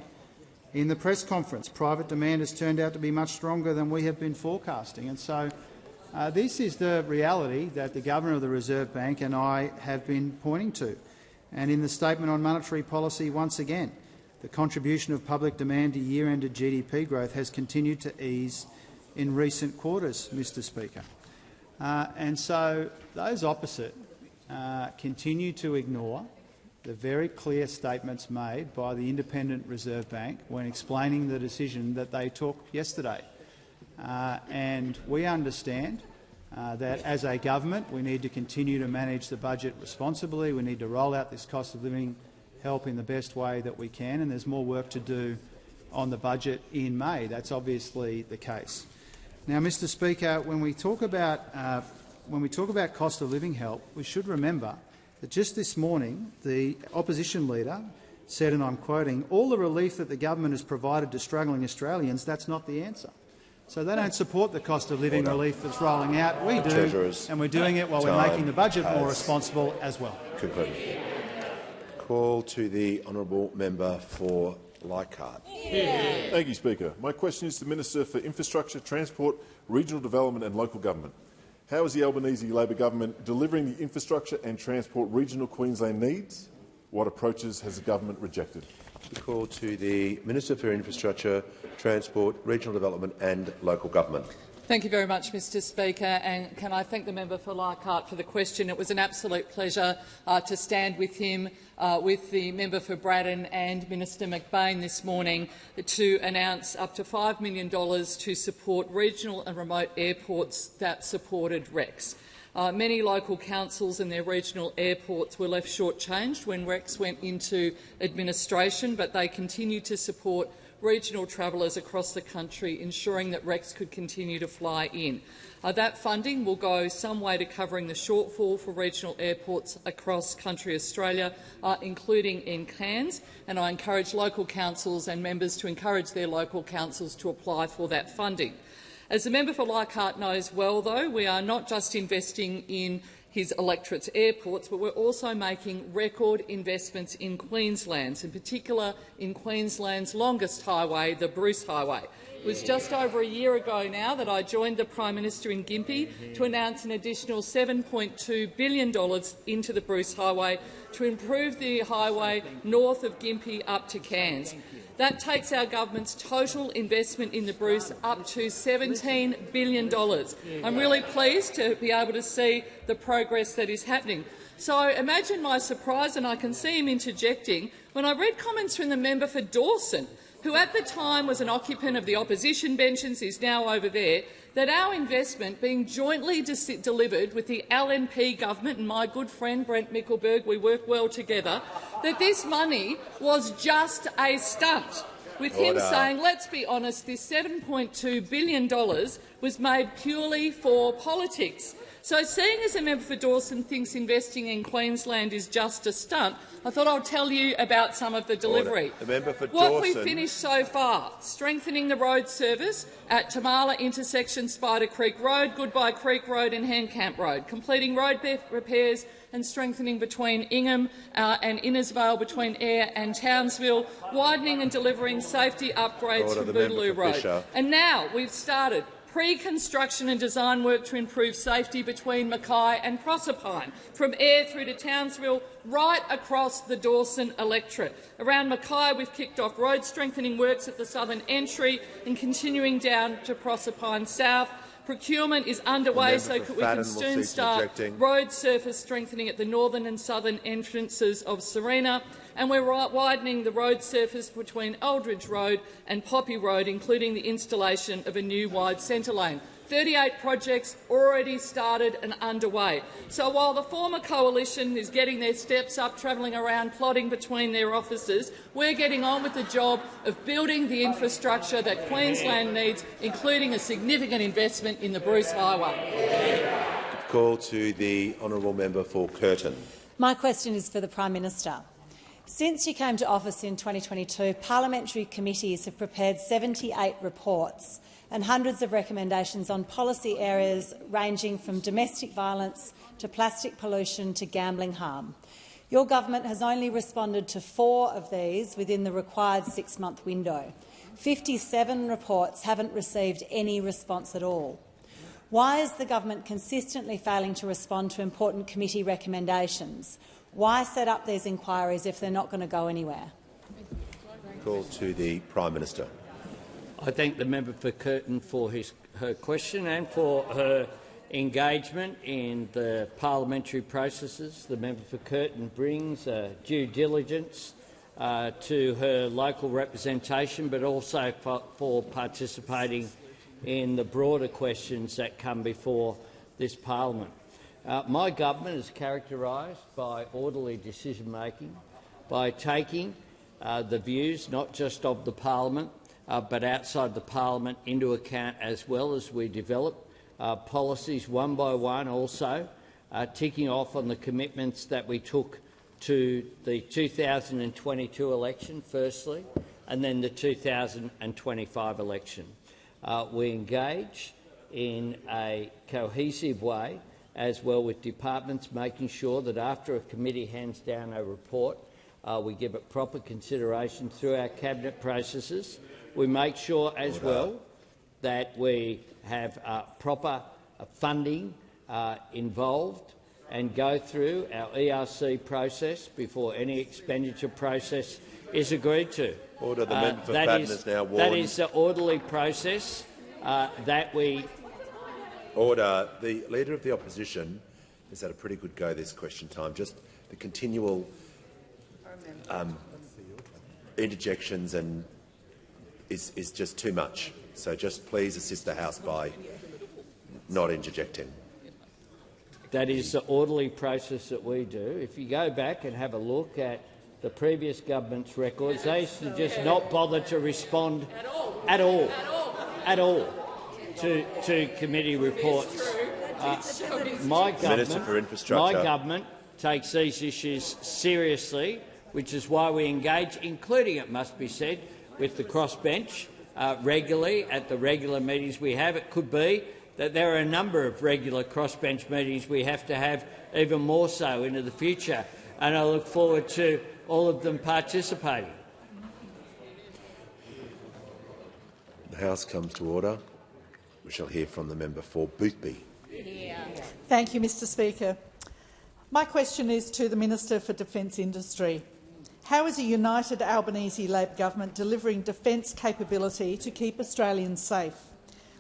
In the press conference, "Private demand has turned out to be much stronger than we have been forecasting." And so this is the reality that the Governor of the Reserve Bank and I have been pointing to. And in the Statement on Monetary Policy, once again, the contribution of public demand to year-ended GDP growth has continued to ease in recent quarters, Mr Speaker. And so those opposite continue to ignore the very clear statements made by the Independent Reserve Bank when explaining the decision that they took yesterday. And we understand that as a government we need to continue to manage the budget responsibly. We need to roll out this cost of living help in the best way that we can, and there's more work to do on the budget in May. That's obviously the case. Now, Mr Speaker, when we talk about cost of living help, we should remember that just this morning the opposition leader said, and I'm quoting, "All the relief that the government has provided to struggling Australians, that's not the answer." So they don't support the cost of living relief that's rolling out. We do, and we're doing it while we're making the budget more responsible as well. Concluded. Call to the honourable member for Leichhardt. Thank you, Speaker. My question is to the Minister for Infrastructure, Transport, Regional Development and Local Government. How is the Albanese Labor government delivering the infrastructure and transport regional Queensland needs? What approaches has the government rejected? The call to the Minister for Infrastructure, Transport, Regional Development and Local Government. Thank you very much, Mr Speaker, and can I thank the member for Leichhardt for the question. It was an absolute pleasure to stand with him, with the member for Braddon and Minister McBain this morning to announce up to $5 million to support regional and remote airports that supported REX. Many local councils and their regional airports were left shortchanged when REX went into administration, but they continue to support regional travellers across the country, ensuring that REX could continue to fly in. That funding will go some way to covering the shortfall for regional airports across country Australia, including in Cairns, and I encourage local councils and members to encourage their local councils to apply for that funding. As the member for Leichhardt knows well, though, we are not just investing in his electorate's airports, but we're also making record investments in Queensland's, in particular in Queensland's longest highway, the Bruce Highway. It was just over a year ago now that I joined the Prime Minister in Gympie to announce an additional $7.2 billion into the Bruce Highway to improve the highway north of Gympie up to Cairns. That takes our government's total investment in the Bruce up to $17 billion. I'm really pleased to be able to see the progress that is happening. So imagine my surprise, and I can see him interjecting, when I read comments from the member for Dawson, who at the time was an occupant of the opposition benches, is now over there, that our investment being jointly delivered with the LNP government and my good friend Brent Mickelberg, we work well together, that this money was just a stunt, with him saying, let's be honest, this $7.2 billion was made purely for politics. So seeing as the member for Dawson thinks investing in Queensland is just a stunt, I thought I'd tell you about some of the delivery. The member for what we've finished so far: strengthening the road service at Tamala intersection, Spider Creek Road, Goodbye Creek Road and Handcamp Road, completing road repairs and strengthening between Ingham and Innisvale, between Ayr and Townsville, widening and delivering safety upgrades for Bootaloo Road. And now we've started pre-construction and design work to improve safety between Mackay and Proserpine, from Ayr through to Townsville, right across the Dawson electorate. Around Mackay, we've kicked off road strengthening works at the southern entry and continuing down to Proserpine South. Procurement is underway so that we can soon start road surface strengthening at the northern and southern entrances of Serena, and we're widening the road surface between Eldridge Road and Poppy Road, including the installation of a new wide centre lane. 38 projects already started and underway. So while the former coalition is getting their steps up, travelling around, plotting between their offices, we're getting on with the job of building the infrastructure that Queensland needs, including a significant investment in the Bruce Highway. Call to the honourable member for Curtin. My question is for the Prime Minister. Since you came to office in 2022, parliamentary committees have prepared 78 reports and hundreds of recommendations on policy areas ranging from domestic violence to plastic pollution to gambling harm. Your government has only responded to 4 of these within the required 6-month window. 57 reports haven't received any response at all. Why is the government consistently failing to respond to important committee recommendations? Why set up these inquiries if they're not going to go anywhere? Call to the Prime Minister. I thank the member for Curtin for her question and for her engagement in the parliamentary processes. The member for Curtin brings due diligence to her local representation, but also for participating in the broader questions that come before this parliament. My government is characterised by orderly decision-making, by taking the views not just of the parliament but outside the parliament into account, as well as we develop policies one by one, also ticking off on the commitments that we took to the 2022 election firstly, and then the 2025 election. We engage in a cohesive way as well with departments, making sure that after a committee hands down a report, we give it proper consideration through our cabinet processes. We make sure as well that we have proper funding involved and go through our ERC process before any expenditure process is agreed to. Order. The member for Patten is now warned. That is the orderly process that we... Order. The Leader of the Opposition has had a pretty good go this question time. Just the continual interjections and is just too much. So just please assist the House by not interjecting. That is the orderly process that we do. If you go back and have a look at the previous government's records, they used to just not bother to respond at all to committee reports. My government takes these issues seriously, which is why we engage, including, it must be said, with the crossbench regularly at the regular meetings we have. It could be that there are a number of regular crossbench meetings we have to have, even more so into the future, and I look forward to all of them participating. The House comes to order. We shall hear from the member for Boothby. Thank you, Mr Speaker. My question is to the Minister for Defence Industry. How is a united Albanese Labor government delivering defence capability to keep Australians safe?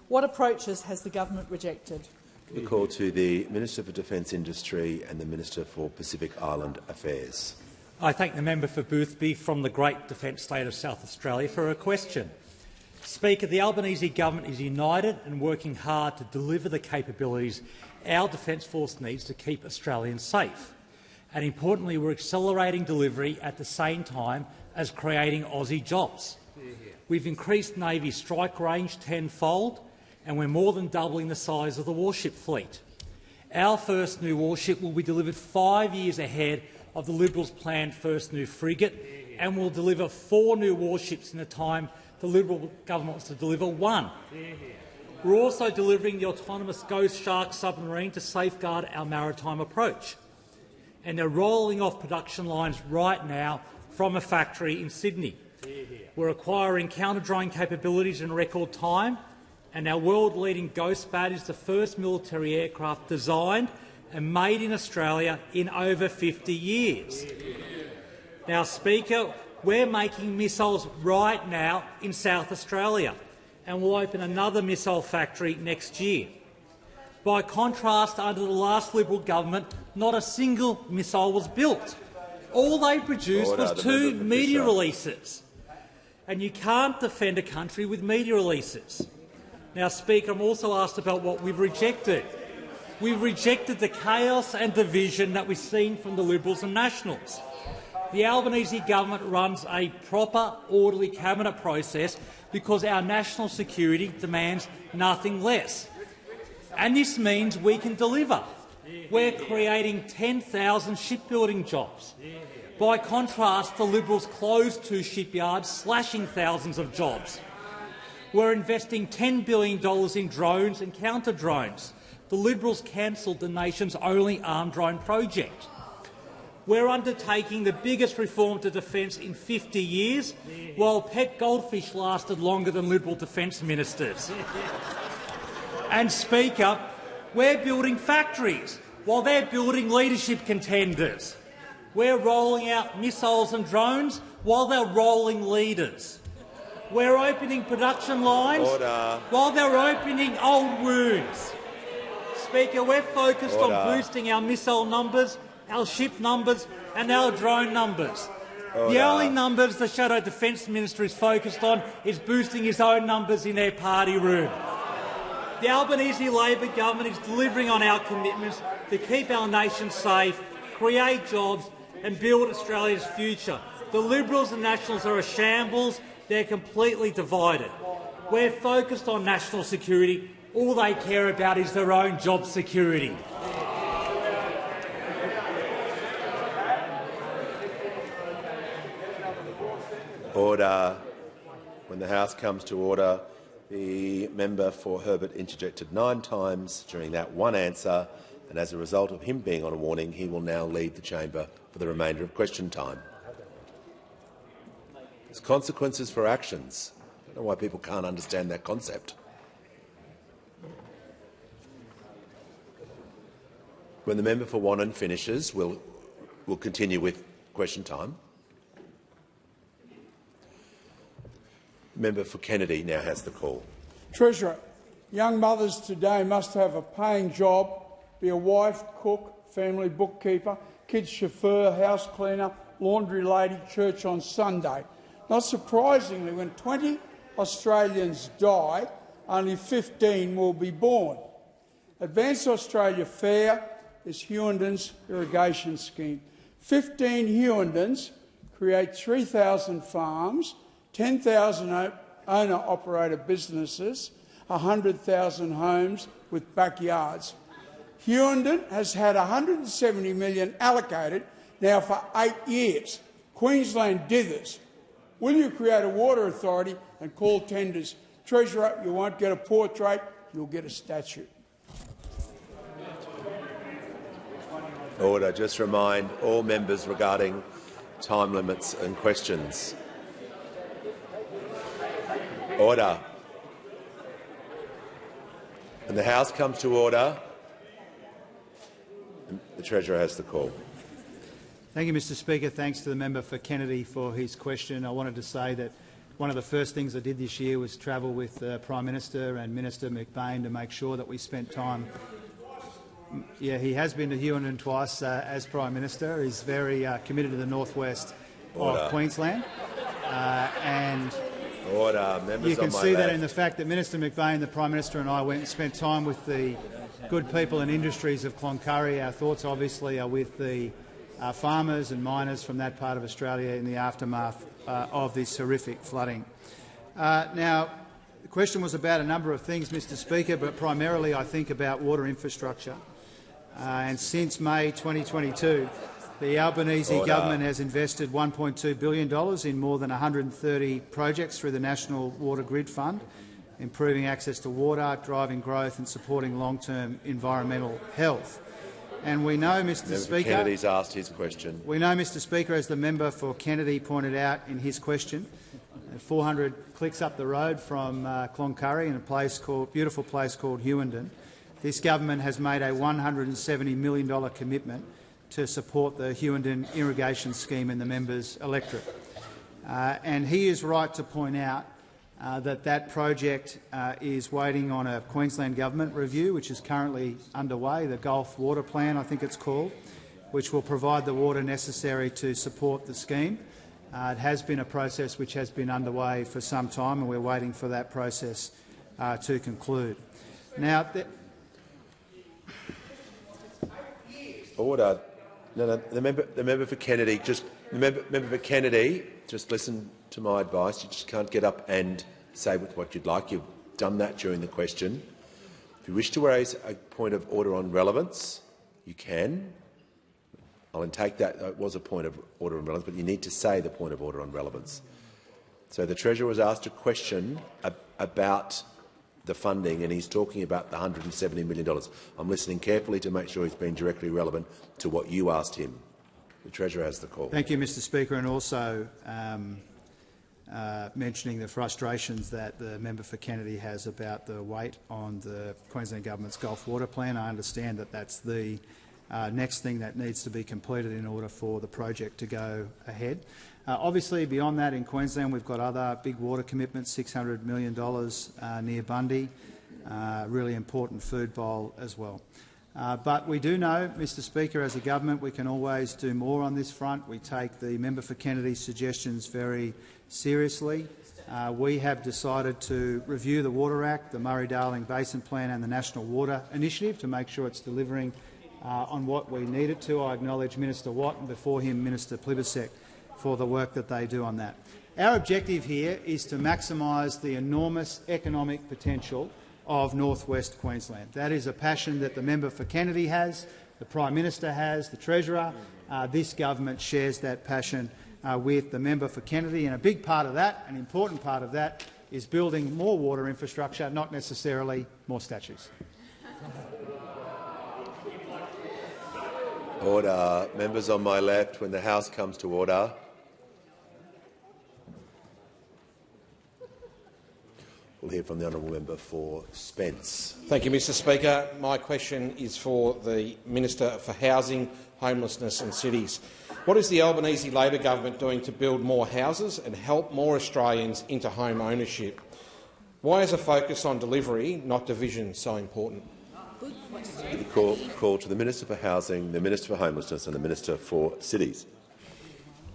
What approaches has the government rejected? We call to the Minister for Defence Industry and the Minister for Pacific Island Affairs. I thank the member for Boothby from the great defence state of South Australia for her question. Speaker, the Albanese government is united and working hard to deliver the capabilities our Defence Force needs to keep Australians safe. And importantly, we're accelerating delivery at the same time as creating Aussie jobs. We've increased Navy strike range tenfold, and we're more than doubling the size of the warship fleet. Our first new warship will be delivered 5 years ahead of the Liberals' planned first new frigate, and will deliver 4 new warships in the time the Liberal government wants to deliver 1. We're also delivering the autonomous Ghost Shark submarine to safeguard our maritime approach. And they're rolling off production lines right now from a factory in Sydney. We're acquiring counter-drone capabilities in record time, and our world-leading Ghostbird is the first military aircraft designed and made in Australia in over 50 years. Now, Speaker, we're making missiles right now in South Australia, and we'll open another missile factory next year. By contrast, under the last Liberal government, not a single missile was built. All they produced was 2 media releases. And you can't defend a country with media releases. Now, Speaker, I'm also asked about what we've rejected. We've rejected the chaos and division that we've seen from the Liberals and Nationals. The Albanese government runs a proper, orderly cabinet process because our national security demands nothing less. And this means we can deliver. We're creating 10,000 shipbuilding jobs. By contrast, the Liberals closed 2 shipyards, slashing thousands of jobs. We're investing $10 billion in drones and counter-drones. The Liberals cancelled the nation's only armed drone project. We're undertaking the biggest reform to defence in 50 years, while pet goldfish lasted longer than Liberal defence ministers. And, Speaker, we're building factories while they're building leadership contenders. We're rolling out missiles and drones while they're rolling leaders. We're opening production lines while they're opening old wounds. Speaker, we're focused on boosting our missile numbers, our ship numbers and our drone numbers. The only numbers the Shadow Defence Minister is focused on is boosting his own numbers in their party room. The Albanese Labor government is delivering on our commitments to keep our nation safe, create jobs and build Australia's future. The Liberals and Nationals are a shambles. They're completely divided. We're focused on national security. All they care about is their own job security. Order. When the House comes to order, the member for Herbert interjected 9 times during that one answer, and as a result of him being on a warning, he will now leave the chamber for the remainder of question time. There's consequences for actions. I don't know why people can't understand that concept. When the member for Wannon finishes, we'll continue with question time. The member for Kennedy now has the call. Treasurer, young mothers today must have a paying job, be a wife, cook, family bookkeeper, kids chauffeur, house cleaner, laundry lady, church on Sunday. Not surprisingly, when 20 Australians die, only 15 will be born. Advance Australia Fair is Hughenden irrigation scheme. 15 Hughendens create 3,000 farms, 10,000 owner-operator businesses, 100,000 homes with backyards. Hughenden has had $170 million allocated now for 8 years. Queensland dithers. Will you create a water authority and call tenders? Treasurer, you won't get a portrait, you'll get a statue. Order. Just remind all members regarding time limits and questions. Order. When the House comes to order, the Treasurer has the call. Thank you, Mr Speaker. Thanks to the member for Kennedy for his question. I wanted to say that one of the first things I did this year was travel with the Prime Minister and Minister McBain to make sure that we spent time. Yeah, he has been to Hughenden twice as Prime Minister. He's very committed to the northwest of Queensland. And you can see that in the fact that Minister McBain, the Prime Minister and I went and spent time with the good people and industries of Cloncurry. Our thoughts obviously are with the farmers and miners from that part of Australia in the aftermath of this horrific flooding. Now, the question was about a number of things, Mr Speaker, but primarily I think about water infrastructure. And since May 2022, the Albanese government has invested $1.2 billion in more than 130 projects through the National Water Grid Fund, improving access to water, driving growth and supporting long-term environmental health. And we know, Mr Speaker, Kennedy's asked his question. We know, Mr Speaker, as the member for Kennedy pointed out in his question, 400 clicks up the road from Cloncurry in a beautiful place called Hewenden. This government has made a $170 million commitment to support the Hewenden irrigation scheme in the member's electorate. And he is right to point out that project is waiting on a Queensland government review, which is currently underway, the Gulf Water Plan, I think it's called, which will provide the water necessary to support the scheme. It has been a process which has been underway for some time, and we're waiting for that process to conclude. Now, order. No, the member for Kennedy. Member for Kennedy. Just listen to my advice. You just can't get up and say what you'd like. You've done that during the question. If you wish to raise a point of order on relevance, you can. I'll take that. It was a point of order on relevance, but you need to say the point of order on relevance. So the Treasurer was asked a question about the funding, and he's talking about the $170 million. I'm listening carefully to make sure he's been directly relevant to what you asked him. The Treasurer has the call. Thank you, Mr Speaker, and also mentioning the frustrations that the member for Kennedy has about the wait on the Queensland Government's Gulf Water Plan. I understand that that's the next thing that needs to be completed in order for the project to go ahead. Obviously, beyond that, in Queensland we've got other big water commitments, $600 million near Bondi, really important food bowl as well. But we do know, Mr Speaker, as a government we can always do more on this front. We take the member for Kennedy's suggestions very seriously. We have decided to review the Water Act, the Murray-Darling Basin Plan and the National Water Initiative to make sure it's delivering on what we need it to. I acknowledge Minister Watt and before him Minister Plibersek for the work that they do on that. Our objective here is to maximise the enormous economic potential of northwest Queensland. That is a passion that the member for Kennedy has, the Prime Minister has, the Treasurer. This government shares that passion with the member for Kennedy, and a big part of that, an important part of that, is building more water infrastructure, not necessarily more statues. Order. Members on my left, when the House comes to order. We'll hear from the honourable member for Spence. Thank you, Mr Speaker. My question is for the Minister for Housing, Homelessness and Cities. What is the Albanese Labor government doing to build more houses and help more Australians into home ownership? Why is a focus on delivery, not division, so important? Good question. Call to the Minister for Housing, the Minister for Homelessness and the Minister for Cities.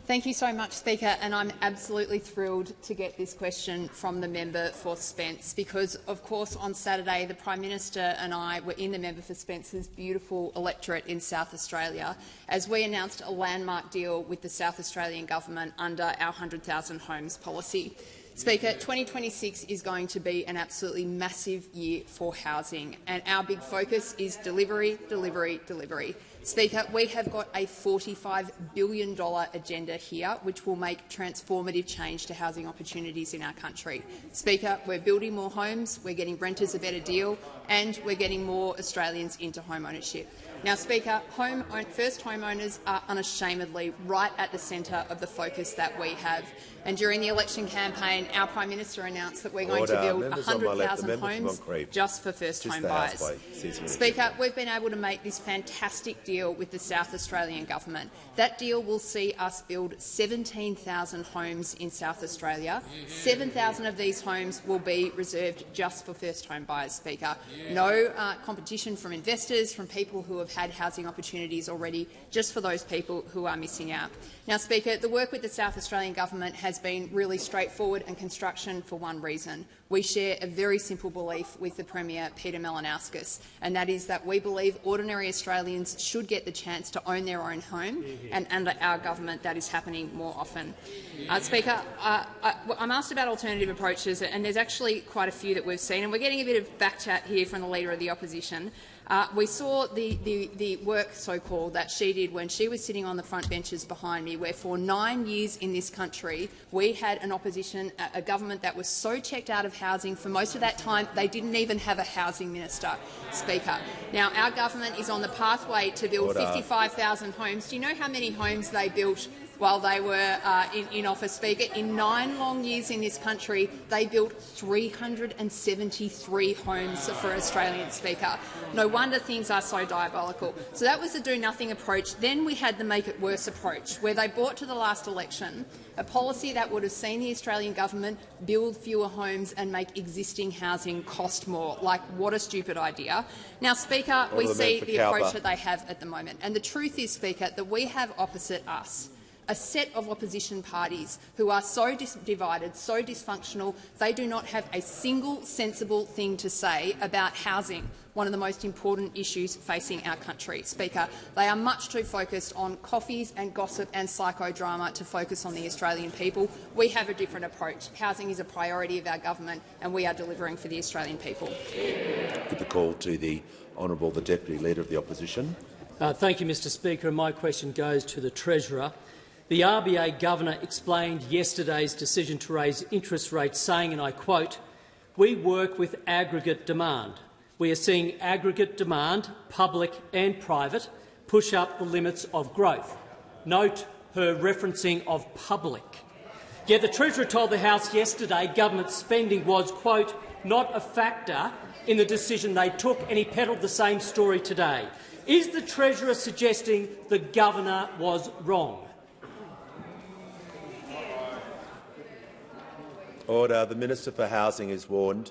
Thank you so much, Speaker, and I'm absolutely thrilled to get this question from the member for Spence because, of course, on Saturday the Prime Minister and I were in the member for Spence's beautiful electorate in South Australia as we announced a landmark deal with the South Australian Government under our 100,000 homes policy. Speaker, 2026 is going to be an absolutely massive year for housing, and our big focus is delivery, delivery, delivery. Speaker, we have got a $45 billion agenda here which will make transformative change to housing opportunities in our country. Speaker, we're building more homes, we're getting renters a better deal and we're getting more Australians into home ownership. Now, Speaker, first homeowners are unashamedly right at the centre of the focus that we have. And during the election campaign, our Prime Minister announced that we're going to build 100,000 homes just for first-home buyers. Speaker, we've been able to make this fantastic deal with the South Australian Government. That deal will see us build 17,000 homes in South Australia. 7,000 of these homes will be reserved just for first-home buyers, Speaker. No competition from investors, from people who have had housing opportunities already, just for those people who are missing out. Now, Speaker, the work with the South Australian Government has been really straightforward and construction for one reason. We share a very simple belief with the Premier, Peter Malinauskas, and that is that we believe ordinary Australians should get the chance to own their own home, and under our government that is happening more often. Speaker, I'm asked about alternative approaches, and there's actually quite a few that we've seen, and we're getting a bit of backchat here from the Leader of the Opposition. We saw the work, so-called, that she did when she was sitting on the front benches behind me, where for 9 years in this country we had an opposition, a government that was so checked out of housing for most of that time they didn't even have a housing minister, Speaker. Now, our government is on the pathway to build 55,000 homes. Do you know how many homes they built while they were in office, Speaker. In 9 long years in this country, they built 373 homes for Australians, Speaker. No wonder things are so diabolical. So that was the do-nothing approach. Then we had the make-it-worse approach, where they brought to the last election a policy that would have seen the Australian government build fewer homes and make existing housing cost more. Like, what a stupid idea. Now, Speaker, we see the approach that they have at the moment. And the truth is, Speaker, that we have opposite us a set of opposition parties who are so divided, so dysfunctional, they do not have a single sensible thing to say about housing, one of the most important issues facing our country. Speaker, they are much too focused on coffees and gossip and psychodrama to focus on the Australian people. We have a different approach. Housing is a priority of our government, and we are delivering for the Australian people. Put the call to the Honourable the Deputy Leader of the Opposition. Thank you, Mr Speaker. And my question goes to the Treasurer. The RBA Governor explained yesterday's decision to raise interest rates, saying, and I quote, "We work with aggregate demand. We are seeing aggregate demand, public and private, push up the limits of growth." Note her referencing of public. Yet the Treasurer told the House yesterday government spending was, quote, "not a factor in the decision they took," and he peddled the same story today. Is the Treasurer suggesting the Governor was wrong? Order. The Minister for Housing is warned.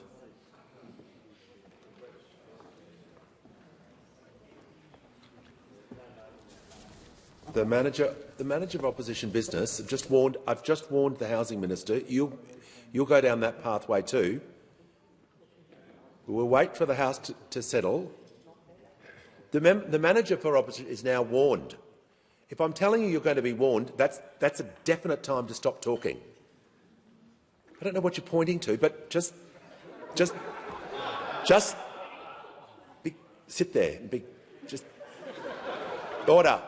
The manager of opposition business. I've just warned the Housing Minister. You'll go down that pathway too. We'll wait for the House to settle. The manager for opposition is now warned. If I'm telling you you're going to be warned, that's a definite time to stop talking. I don't know what you're pointing to, but just sit there and just order.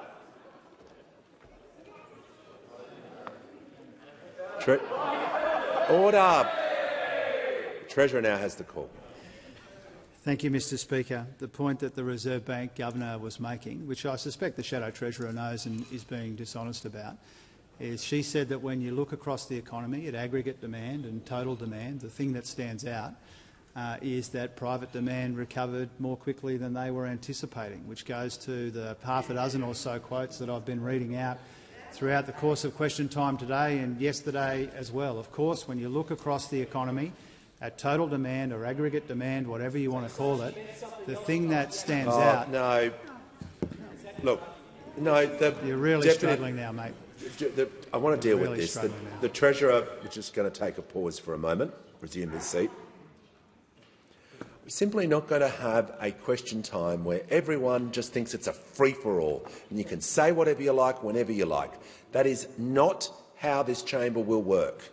Order. Treasurer now has the call. Thank you, Mr Speaker. The point that the Reserve Bank Governor was making, which I suspect the Shadow Treasurer knows and is being dishonest about, is she said that when you look across the economy at aggregate demand and total demand, the thing that stands out is that private demand recovered more quickly than they were anticipating, which goes to the half a dozen or so quotes that I've been reading out throughout the course of question time today and yesterday as well. Of course, when you look across the economy at total demand or aggregate demand, whatever you want to call it, the thing that stands out— No. Look, no. You're really struggling now, mate. I want to deal with this. The Treasurer is just going to take a pause for a moment, resume his seat. We're simply not going to have a question time where everyone just thinks it's a free-for-all and you can say whatever you like whenever you like. That is not how this chamber will work.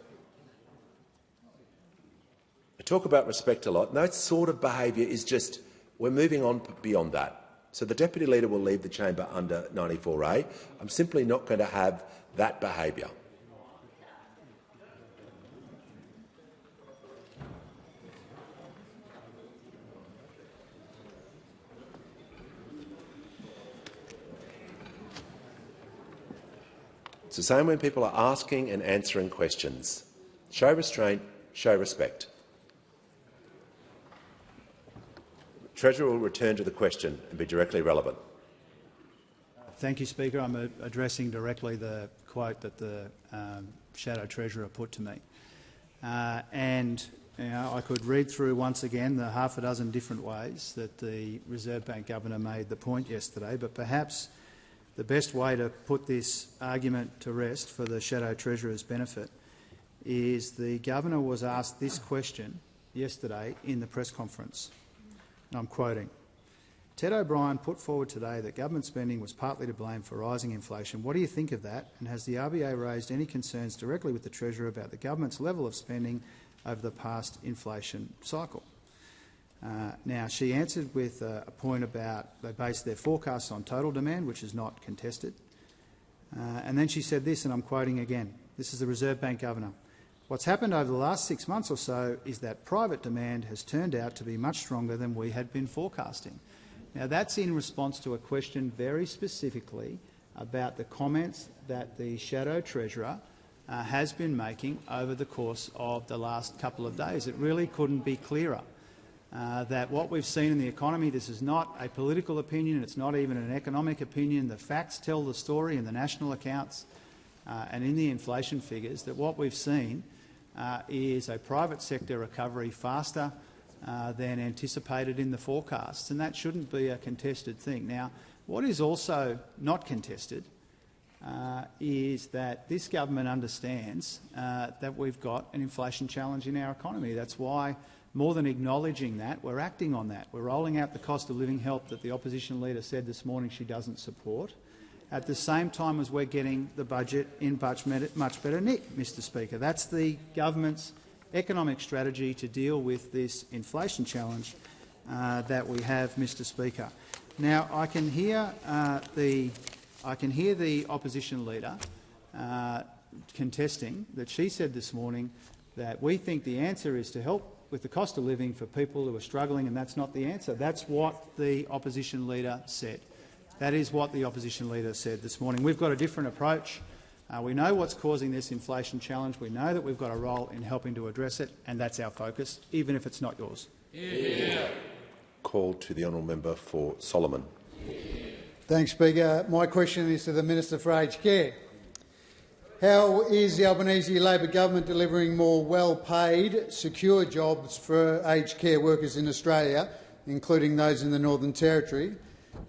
I talk about respect a lot, and that sort of behaviour is just— we're moving on beyond that. So the Deputy Leader will leave the chamber under 94A. I'm simply not going to have that behaviour. It's the same when people are asking and answering questions. Show restraint, show respect. Treasurer will return to the question and be directly relevant. Thank you, Speaker. I'm addressing directly the quote that the Shadow Treasurer put to me. I could read through once again the half a dozen different ways that the Reserve Bank Governor made the point yesterday, but perhaps the best way to put this argument to rest for the Shadow Treasurer's benefit is the Governor was asked this question yesterday in the press conference. And I'm quoting, "Ted O'Brien put forward today that government spending was partly to blame for rising inflation. What do you think of that? And has the RBA raised any concerns directly with the Treasurer about the government's level of spending over the past inflation cycle?" Now, she answered with a point about they based their forecasts on total demand, which is not contested. And then she said this, and I'm quoting again. This is the Reserve Bank Governor. "What's happened over the last 6 months or so is that private demand has turned out to be much stronger than we had been forecasting." Now, that's in response to a question very specifically about the comments that the Shadow Treasurer has been making over the course of the last couple of days. It really couldn't be clearer that what we've seen in the economy, this is not a political opinion, it's not even an economic opinion. The facts tell the story in the national accounts and in the inflation figures, that what we've seen is a private sector recovery faster than anticipated in the forecasts, and that shouldn't be a contested thing. Now, what is also not contested is that this government understands that we've got an inflation challenge in our economy. That's why, more than acknowledging that, we're acting on that. We're rolling out the cost of living help that the opposition leader said this morning she doesn't support, at the same time as we're getting the budget in much better nick, Mr Speaker. That's the government's economic strategy to deal with this inflation challenge that we have, Mr Speaker. Now, I can hear the opposition leader contesting that she said this morning that we think the answer is to help with the cost of living for people who are struggling, and that's not the answer. That's what the opposition leader said. That is what the opposition leader said this morning. We've got a different approach. We know what's causing this inflation challenge. We know that we've got a role in helping to address it, and that's our focus, even if it's not yours. Yeah. Call to the honourable member for Solomon. Thanks, Speaker. My question is to the Minister for Aged Care. How is the Albanese Labor government delivering more well-paid, secure jobs for aged care workers in Australia, including those in the Northern Territory?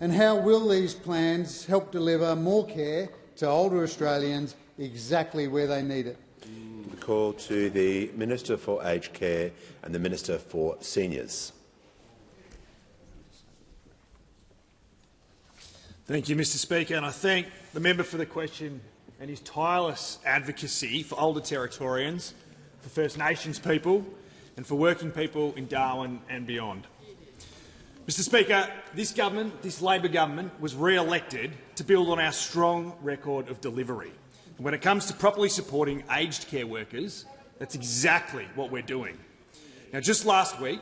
And how will these plans help deliver more care to older Australians exactly where they need it? The call to the Minister for Aged Care and the Minister for Seniors. Thank you, Mr Speaker, and I thank the member for the question and his tireless advocacy for older Territorians, for First Nations people and for working people in Darwin and beyond. Mr Speaker, this government, this Labor government, was re-elected to build on our strong record of delivery. And when it comes to properly supporting aged care workers, that's exactly what we're doing. Now, just last week,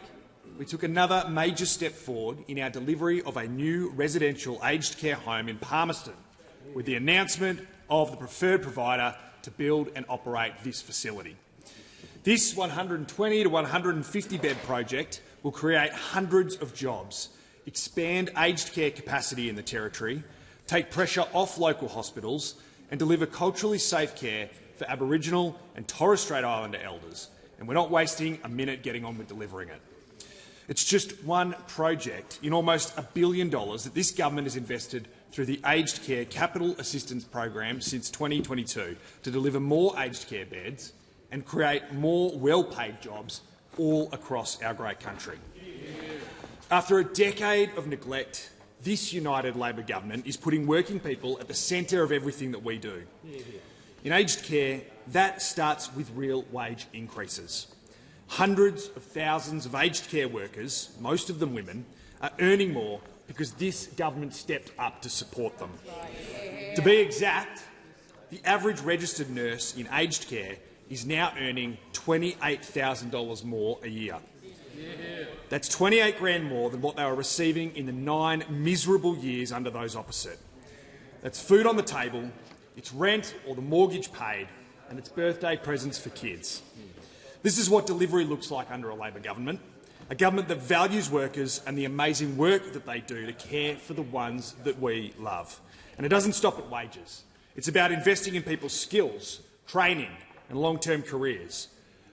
we took another major step forward in our delivery of a new residential aged care home in Palmerston, with the announcement of the preferred provider to build and operate this facility. This 120 to 150 bed project will create hundreds of jobs, expand aged care capacity in the Territory, take pressure off local hospitals and deliver culturally safe care for Aboriginal and Torres Strait Islander elders. And we're not wasting a minute getting on with delivering it. It's just one project in almost $1 billion that this government has invested through the Aged Care Capital Assistance Program since 2022 to deliver more aged care beds and create more well-paid jobs all across our great country. After a decade of neglect, this united Labor government is putting working people at the centre of everything that we do. In aged care, that starts with real wage increases. Hundreds of thousands of aged care workers, most of them women, are earning more because this government stepped up to support them. To be exact, the average registered nurse in aged care is now earning $28,000 more a year. That's $28 grand more than what they were receiving in the 9 miserable years under those opposite. That's food on the table, it's rent or the mortgage paid, and it's birthday presents for kids. This is what delivery looks like under a Labor government, a government that values workers and the amazing work that they do to care for the ones that we love. And it doesn't stop at wages. It's about investing in people's skills, training and long-term careers.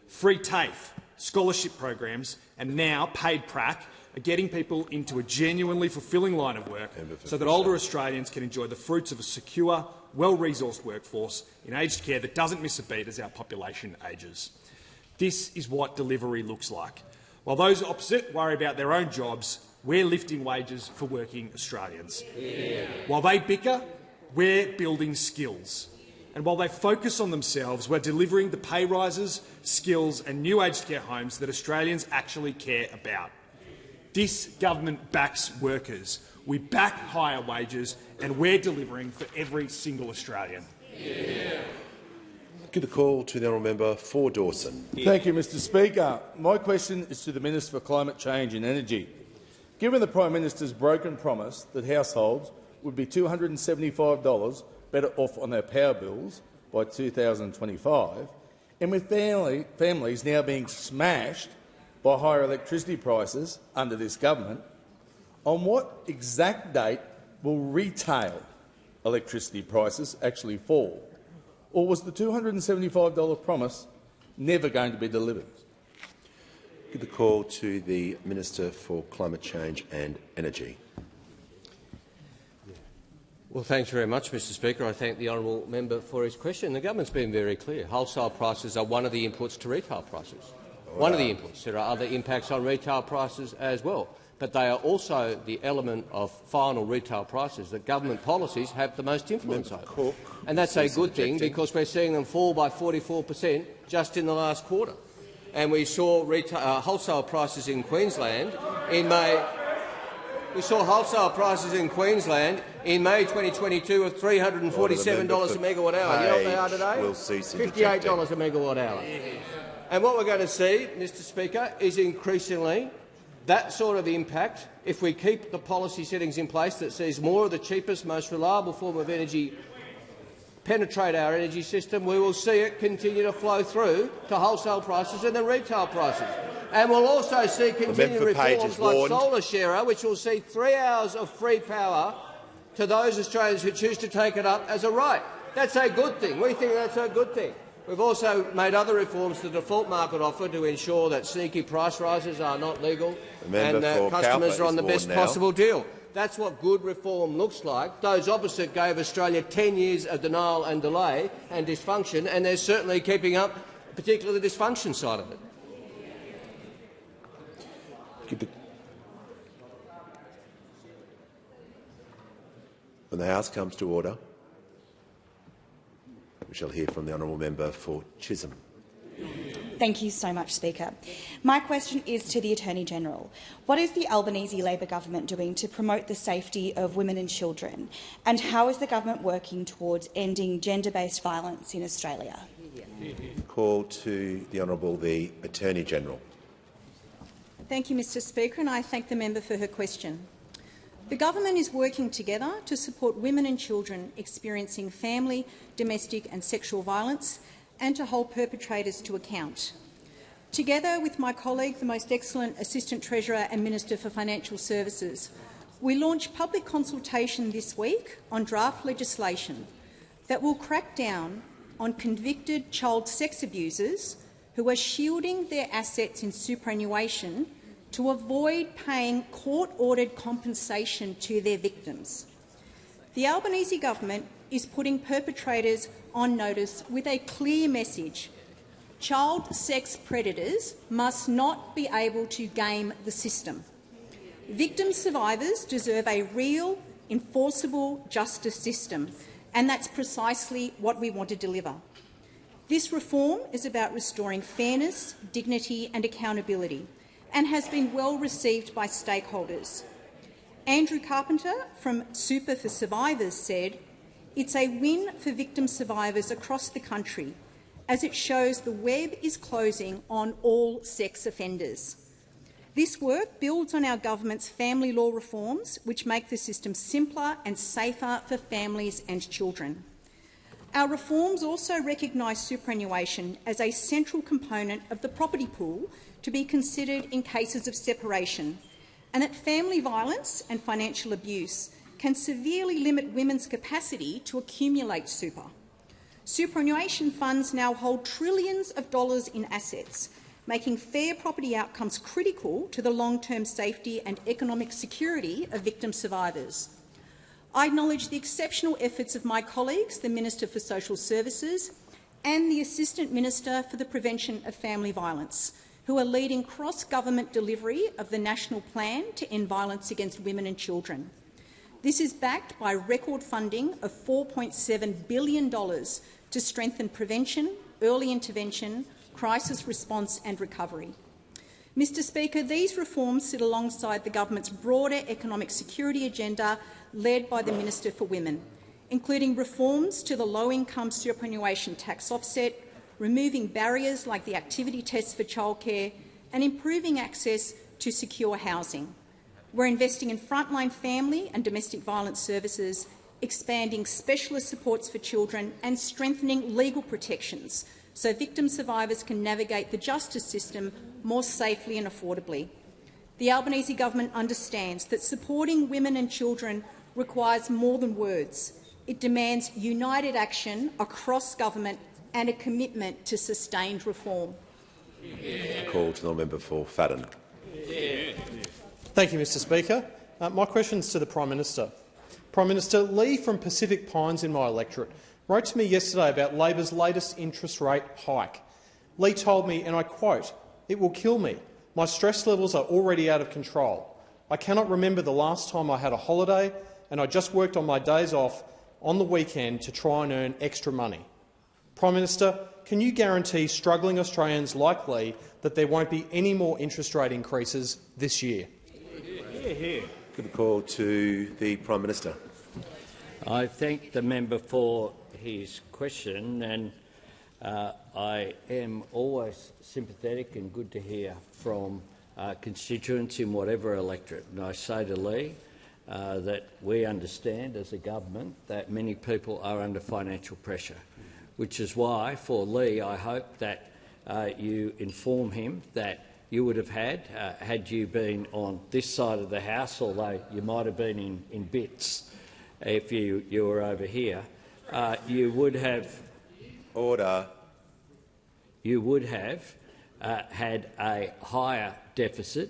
Free TAFE, scholarship programs and now paid prac are getting people into a genuinely fulfilling line of work so that older Australians can enjoy the fruits of a secure, well-resourced workforce in aged care that doesn't miss a beat as our population ages. This is what delivery looks like. While those opposite worry about their own jobs, we're lifting wages for working Australians. Yeah. While they bicker, we're building skills. And while they focus on themselves, we're delivering the pay rises, skills and new aged care homes that Australians actually care about. This government backs workers. We back higher wages and we're delivering for every single Australian. Yeah. Give the call to the honourable member for Dawson. Thank you, Mr Speaker. My question is to the Minister for Climate Change and Energy. Given the Prime Minister's broken promise that households would be $275 better off on their power bills by 2025, and with families now being smashed by higher electricity prices under this government, on what exact date will retail electricity prices actually fall? Or was the $275 promise never going to be delivered? Give the call to the Minister for Climate Change and Energy. Well, thanks very much, Mr Speaker. I thank the honourable member for his question. The government's been very clear. Wholesale prices are one of the inputs to retail prices. One of the inputs. There are other impacts on retail prices as well, but they are also the element of final retail prices that government policies have the most influence over. And that's a good thing because we're seeing them fall by 44% just in the last quarter. And we saw wholesale prices in Queensland in May. We saw wholesale prices in Queensland in May 2022 of $347 a megawatt hour. You know what they are today? We'll cease $58 a megawatt hour. And what we're going to see, Mr Speaker, is increasingly that sort of impact if we keep the policy settings in place that sees more of the cheapest, most reliable form of energy penetrate our energy system. We will see it continue to flow through to wholesale prices and then retail prices. And we'll also see continued reforms like solar sharer, which will see 3 hours of free power to those Australians who choose to take it up as a right. That's a good thing. We think that's a good thing. We've also made other reforms to the default market offer to ensure that sneaky price rises are not legal and that customers are on the best possible deal. That's what good reform looks like. Those opposite gave Australia 10 years of denial and delay and dysfunction, and they're certainly keeping up, particularly the dysfunction side of it. When the House comes to order, we shall hear from the honourable member for Chisholm. Thank you so much, Speaker. My question is to the Attorney-General. What is the Albanese Labor government doing to promote the safety of women and children? And how is the government working towards ending gender-based violence in Australia? Call to the Honourable the Attorney-General. Thank you, Mr Speaker, and I thank the member for her question. The government is working together to support women and children experiencing family, domestic and sexual violence and to hold perpetrators to account. Together with my colleague, the most excellent Assistant Treasurer and Minister for Financial Services, we launched public consultation this week on draft legislation that will crack down on convicted child sex abusers who are shielding their assets in superannuation to avoid paying court-ordered compensation to their victims. The Albanese government is putting perpetrators on notice with a clear message. Child sex predators must not be able to game the system. Victim survivors deserve a real, enforceable justice system, and that's precisely what we want to deliver. This reform is about restoring fairness, dignity and accountability, and has been well received by stakeholders. Andrew Carpenter from Super for Survivors said, "It's a win for victim survivors across the country, as it shows the web is closing on all sex offenders." This work builds on our government's family law reforms, which make the system simpler and safer for families and children. Our reforms also recognise superannuation as a central component of the property pool to be considered in cases of separation, and that family violence and financial abuse can severely limit women's capacity to accumulate super. Superannuation funds now hold trillions of dollars in assets, making fair property outcomes critical to the long-term safety and economic security of victim survivors. I acknowledge the exceptional efforts of my colleagues, the Minister for Social Services and the Assistant Minister for the Prevention of Family Violence, who are leading cross-government delivery of the National Plan to End Violence Against Women and Children. This is backed by record funding of $4.7 billion to strengthen prevention, early intervention, crisis response and recovery. Mr Speaker, these reforms sit alongside the government's broader economic security agenda led by the Minister for Women, including reforms to the low-income superannuation tax offset, removing barriers like the activity test for childcare and improving access to secure housing. We're investing in frontline family and domestic violence services, expanding specialist supports for children and strengthening legal protections so victim survivors can navigate the justice system more safely and affordably. The Albanese government understands that supporting women and children requires more than words. It demands united action across government and a commitment to sustained reform. Call to the member for Fadden. Thank you, Mr Speaker. My question is to the Prime Minister. Prime Minister, Lee from Pacific Pines in my electorate wrote to me yesterday about Labor's latest interest rate hike. Lee told me, and I quote, "It will kill me. My stress levels are already out of control. I cannot remember the last time I had a holiday, and I just worked on my days off on the weekend to try and earn extra money." Prime Minister, can you guarantee struggling Australians like Lee that there won't be any more interest rate increases this year? Good call to the Prime Minister. I thank the member for his question, and I am always sympathetic and good to hear from constituents in whatever electorate. And I say to Lee that we understand as a government that many people are under financial pressure, which is why, for Lee, I hope that you inform him that you would have had you been on this side of the House, although you might have been in bits if you were over here, you would have had a higher deficit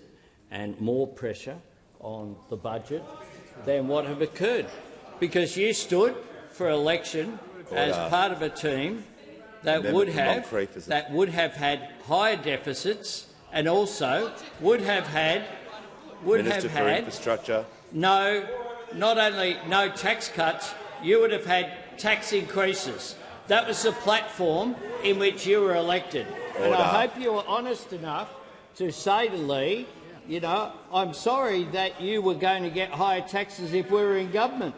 and more pressure on the budget than what have occurred, because you stood for election as part of a team that would have had higher deficits and also would have had Infrastructure. not only no tax cuts, you would have had tax increases. That was the platform in which you were elected. And I hope you were honest enough to say to Lee, you know, I'm sorry that you were going to get higher taxes if we were in government.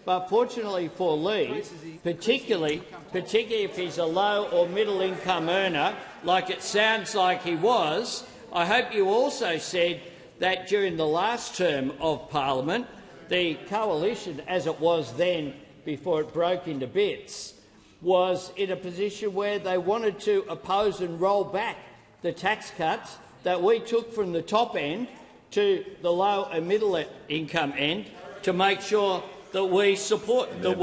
But fortunately for Lee, particularly if he's a low or middle-income earner, like it sounds like he was, I hope you also said that during the last term of parliament, the coalition, as it was then before it broke into bits, was in a position where they wanted to oppose and roll back the tax cuts that we took from the top end to the low and middle-income end to make sure that we supported. The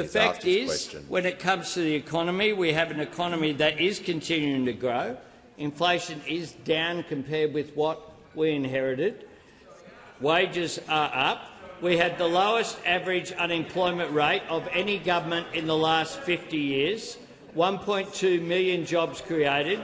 fact is, when it comes to the economy, we have an economy that is continuing to grow. Inflation is down compared with what we inherited. Wages are up. We had the lowest average unemployment rate of any government in the last 50 years, 1.2 million jobs created,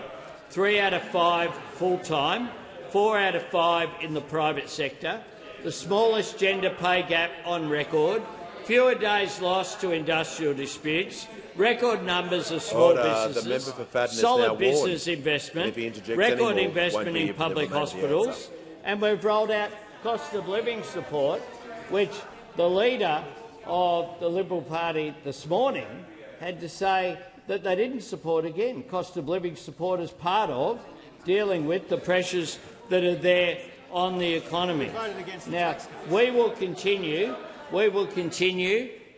3 out of 5 full-time, 4 out of 5 in the private sector, the smallest gender pay gap on record, fewer days lost to industrial disputes, record numbers of small businesses, solid business investment, record investment in public hospitals, and we've rolled out cost of living support, which the leader of the Liberal Party this morning had to say that they didn't support again. Cost of living support as part of dealing with the pressures that are there on the economy. Now, we will continue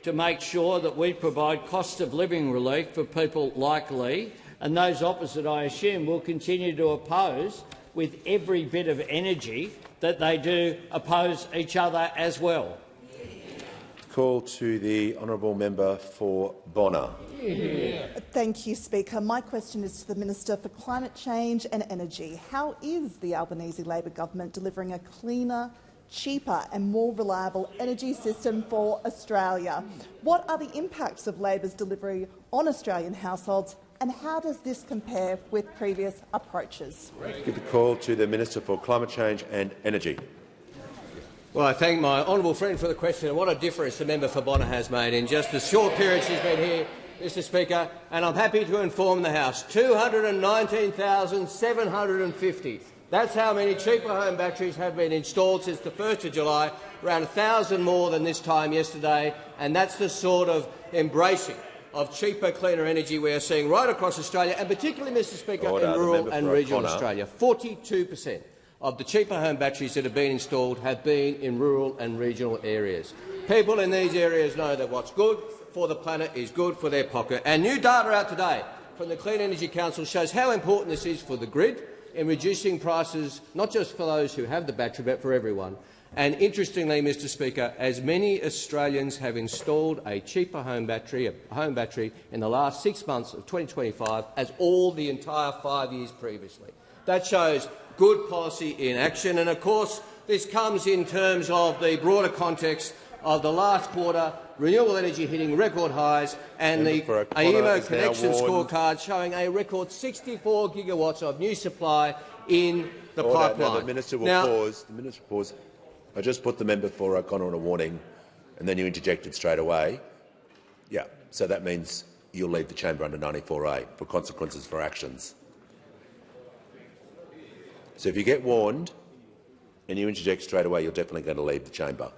to make sure that we provide cost of living relief for people like Lee, and those opposite, I assume, will continue to oppose with every bit of energy that they do oppose each other as well. Call to the honourable member for Bonner. Thank you, Speaker. My question is to the Minister for Climate Change and Energy. How is the Albanese Labor government delivering a cleaner, cheaper and more reliable energy system for Australia? What are the impacts of Labor's delivery on Australian households, and how does this compare with previous approaches? Give the call to the Minister for Climate Change and Energy. Well, I thank my honourable friend for the question, and what a difference the member for Bonner has made in just the short period she's been here, Mr Speaker, and I'm happy to inform the House 219,750. That's how many cheaper home batteries have been installed since the 1st of July, around 1,000 more than this time yesterday, and that's the sort of embracing of cheaper, cleaner energy we are seeing right across Australia, and particularly, Mr Speaker, in rural and regional Australia. 42%. of the cheaper home batteries that have been installed have been in rural and regional areas. People in these areas know that what's good for the planet is good for their pocket. And new data out today from the Clean Energy Council shows how important this is for the grid in reducing prices, not just for those who have the battery, but for everyone. And interestingly, Mr Speaker, as many Australians have installed a cheaper home battery in the last 6 months of 2025 as all the entire 5 years previously. That shows good policy in action. And of course, this comes in terms of the broader context of the last quarter, renewable energy hitting record highs, and the AEMO connection scorecard showing a record 64 gigawatts of new supply in the pipeline. Now the Minister will pause. The Minister will pause. I just put the member for O'Connor on a warning, and then you interjected straight away. Yeah, so that means you'll leave the chamber under 94A for consequences for actions. So if you get warned and you interject straight away, you're definitely going to leave the chamber.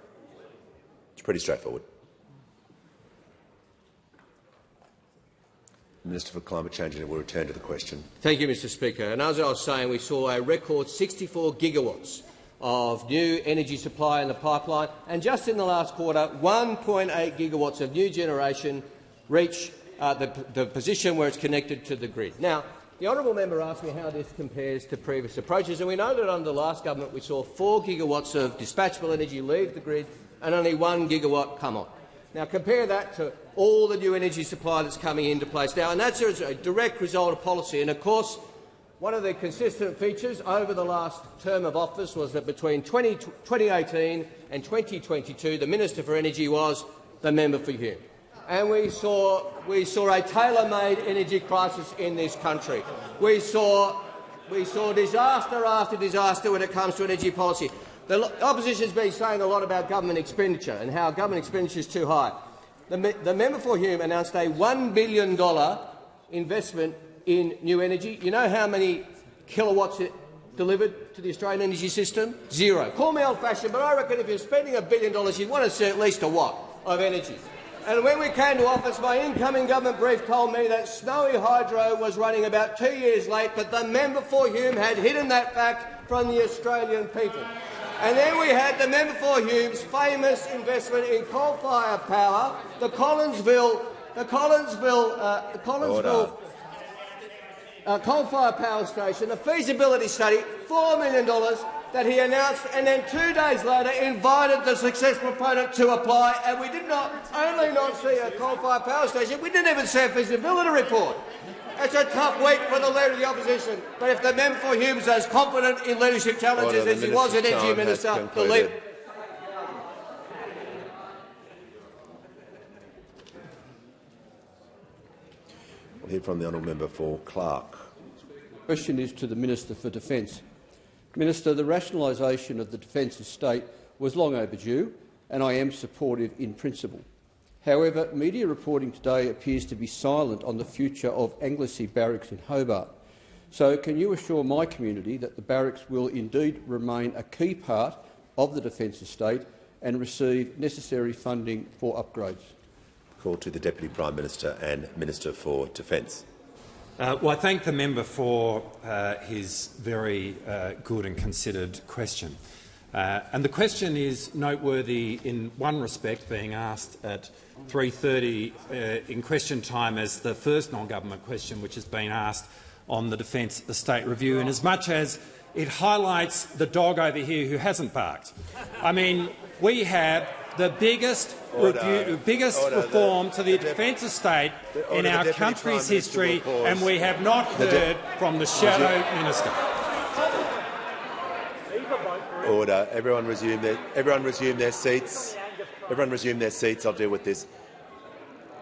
It's pretty straightforward. Minister for Climate Change, and we'll return to the question. Thank you, Mr Speaker. And as I was saying, we saw a record 64 gigawatts of new energy supply in the pipeline, and just in the last quarter, 1.8 gigawatts of new generation reach the position where it's connected to the grid. Now, the honourable member asked me how this compares to previous approaches, and we know that under the last government we saw 4 gigawatts of dispatchable energy leave the grid and only 1 gigawatt come on. Now, compare that to all the new energy supply that's coming into place now, and that's a direct result of policy. And of course, one of the consistent features over the last term of office was that between 2018 and 2022, the Minister for Energy was the member for Hume. And we saw a tailor-made energy crisis in this country. We saw disaster after disaster when it comes to energy policy. The opposition has been saying a lot about government expenditure and how government expenditure is too high. The member for Hume announced a $1 billion investment in new energy. You know how many kilowatts it delivered to the Australian energy system? 0. Call me old-fashioned, but I reckon if you're spending $1 billion, you'd want to see at least a watt of energy. And when we came to office, my incoming government brief told me that Snowy Hydro was running about 2 years late, but the member for Hume had hidden that fact from the Australian people. And then we had the member for Hume's famous investment in coal-fired power, the Collinsville coal-fired power station, a feasibility study, $4 million that he announced, and then 2 days later invited the successful proponent to apply. And we did not only not see a coal-fired power station, we didn't even see a feasibility report. It's a tough week for the Leader of the Opposition, but if the member for Hume is as confident in leadership challenges as he was an Energy Minister, the Leader. We'll hear from the honourable member for Clark. The question is to the Minister for Defence. Minister, the rationalisation of the defence estate was long overdue, and I am supportive in principle. However, media reporting today appears to be silent on the future of Anglesey Barracks in Hobart. So can you assure my community that the barracks will indeed remain a key part of the defence estate and receive necessary funding for upgrades? Call to the Deputy Prime Minister and Minister for Defence. Well, I thank the member for his very good and considered question. And the question is noteworthy in one respect, being asked at 3:30 in question time as the first non-government question which has been asked on the Defence Estate Review, in as much as it highlights the dog over here who hasn't barked. I mean, we have the biggest reform to the defence estate in our country's history, and we have not heard from the Shadow Minister. Order. Everyone resume their seats. Everyone resume their seats. I'll deal with this.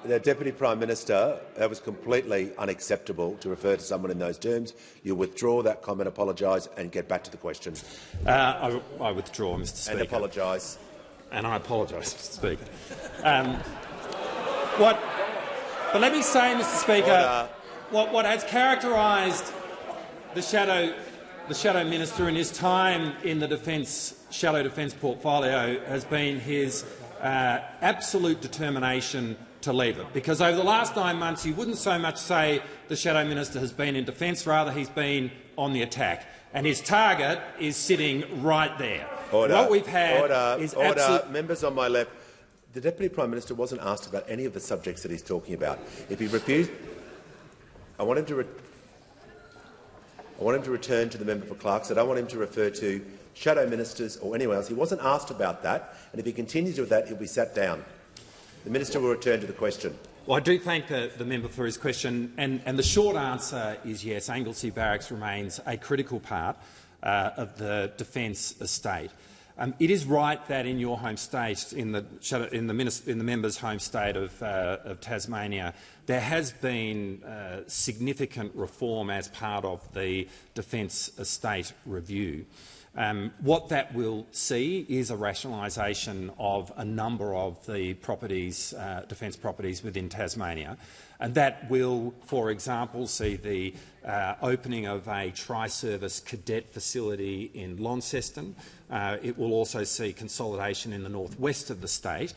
The Deputy Prime Minister, that was completely unacceptable to refer to someone in those terms. You withdraw that comment, apologise, and get back to the question. I withdraw, Mr. Speaker. And apologise. And I apologise, Mr. Speaker. But let me say, Mr. Speaker, what has characterised the Shadow Minister in his time in the Shadow Defence portfolio has been his absolute determination to leave it. Because over the last 9 months, you wouldn't so much say the Shadow Minister has been in defence, rather he's been on the attack. and his target is sitting right there. Order. What we've had is order. Members on my left. The Deputy Prime Minister wasn't asked about any of the subjects that he's talking about. If he refused, I want him to return to the member for Clarks. I don't want him to refer to shadow ministers or anyone else. He wasn't asked about that, and if he continues with that, he'll be sat down. The Minister will return to the question. Well, I do thank the member for his question, and the short answer is yes, Anglesey Barracks remains a critical part of the defence estate. It is right that in your home state, in the member's home state of Tasmania, there has been significant reform as part of the defence estate review. What that will see is a rationalisation of a number of the properties, defence properties within Tasmania, and that will, for example, see the opening of a tri-service cadet facility in Launceston. It will also see consolidation in the northwest of the state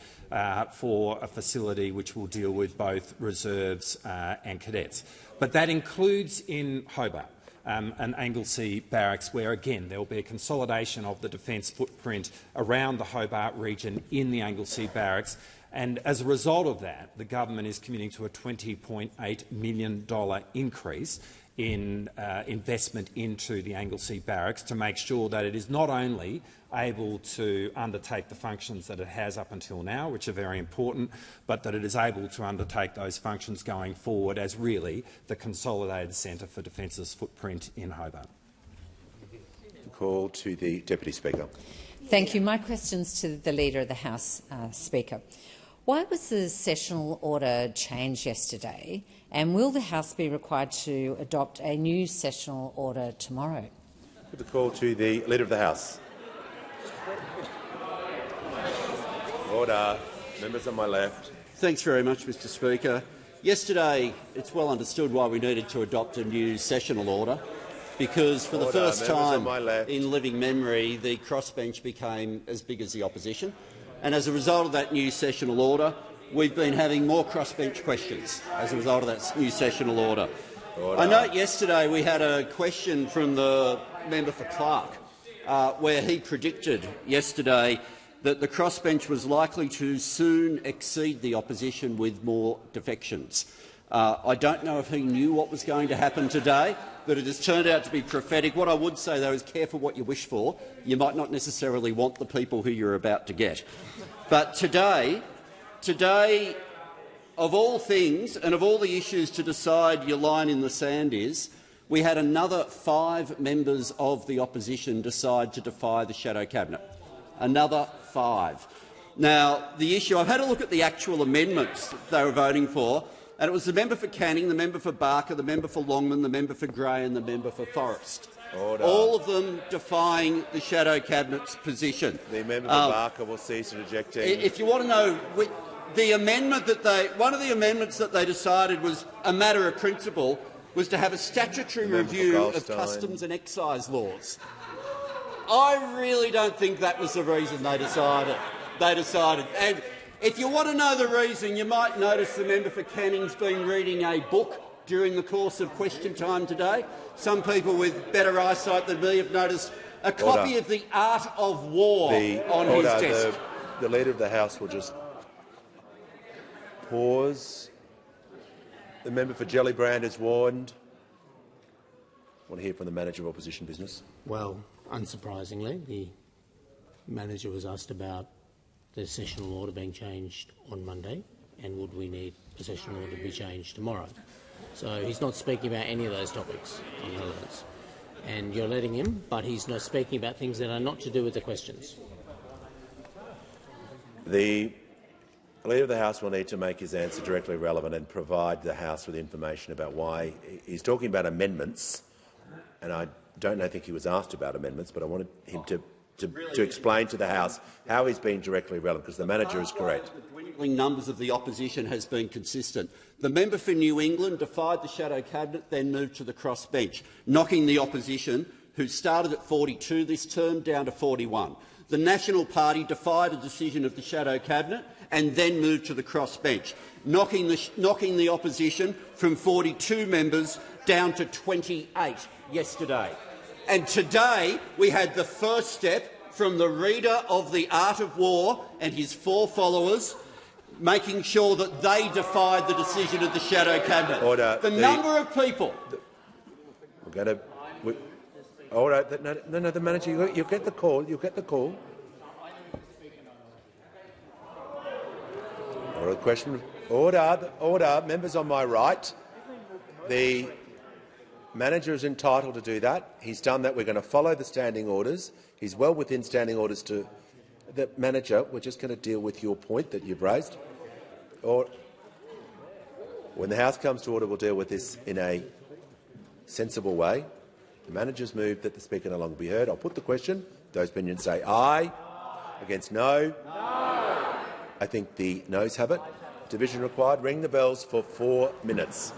for a facility which will deal with both reserves and cadets. But that includes in Hobart an Anglesey Barracks where, again, there will be a consolidation of the defence footprint around the Hobart region in the Anglesey Barracks. And as a result of that, the government is committing to a $20.8 million increase in investment into the Anglesey Barracks to make sure that it is not only able to undertake the functions that it has up until now, which are very important, but that it is able to undertake those functions going forward as really the consolidated centre for Defence's footprint in Hobart. Call to the Deputy Speaker. Thank you. My question's to the Leader of the House, Speaker. Why was the sessional order changed yesterday, and will the House be required to adopt a new sessional order tomorrow? The call to the Leader of the House. Order. Members on my left. Thanks very much, Mr Speaker. Yesterday, it's well understood why we needed to adopt a new sessional order, because for the first time in living memory, the crossbench became as big as the opposition. And as a result of that new sessional order, we've been having more crossbench questions as a result of that new sessional order. I note yesterday we had a question from the member for Clark where he predicted yesterday that the crossbench was likely to soon exceed the opposition with more defections. I don't know if he knew what was going to happen today, but it has turned out to be prophetic. What I would say, though, is careful what you wish for. You might not necessarily want the people who you're about to get. But today, of all things and of all the issues to decide your line in the sand is, we had another 5 members of the opposition decide to defy the shadow cabinet. Another 5. Now, the issue, I've had a look at the actual amendments they were voting for, and it was the member for Canning, the member for Barker, the member for Longman, the member for Gray and the member for Forrest. Order. All of them defying the shadow cabinet's position. The member for Barker will cease rejecting. If you want to know, the amendment that one of the amendments that they decided was a matter of principle was to have a statutory review of customs and excise laws. I really don't think that was the reason they decided. And if you want to know the reason, you might notice the member for Canning's been reading a book during the course of question time today. Some people with better eyesight than me have noticed a copy of The Art of War on his desk. The Leader of the House will just pause. The member for Jellybrand is warned. I want to hear from the Manager of Opposition Business. Well, unsurprisingly, the Manager was asked about the sessional order being changed on Monday, and would we need the sessional order to be changed tomorrow. So he's not speaking about any of those topics on relevance. And you're letting him, but he's not speaking about things that are not to do with the questions. The Leader of the House will need to make his answer directly relevant and provide the House with information about why he's talking about amendments, and I don't think he was asked about amendments, but I wanted him to explain to the House how he's been directly relevant, because the Manager is correct. The dwindling numbers of the opposition has been consistent. The member for New England defied the shadow cabinet, then moved to the crossbench, knocking the opposition, who started at 42 this term, down to 41. The National Party defied a decision of the shadow cabinet and then moved to the crossbench, knocking the opposition from 42 members down to 28 yesterday. And today we had the first step from the reader of The Art of War and his 4 followers, making sure that they defied the decision of the shadow cabinet. Order. The number of people. We're going to. All right. No. The manager. You'll get the call. You'll get the call. Order. Question. Order. Order. Members on my right. The manager is entitled to do that. He's done that. We're going to follow the standing orders. He's well within standing orders to. The manager, we're just going to deal with your point that you've raised. Or when the House comes to order, we'll deal with this in a sensible way. The manager's moved that the Speaker no longer be heard. I'll put the question. Those opinions say aye. Against no. I think the noes have it. Division required. Ring the bells for 4 minutes.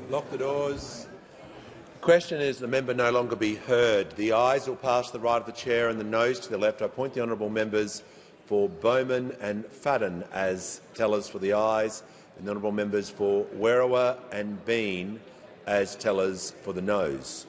Lock the doors. question is the member no longer be heard. The ayes will pass to the right of the chair and the noes to the left. I appoint the honourable members for Bowman and Fadden as tellers for the ayes, and the honourable members for Werriwa and Bean as tellers for the noes.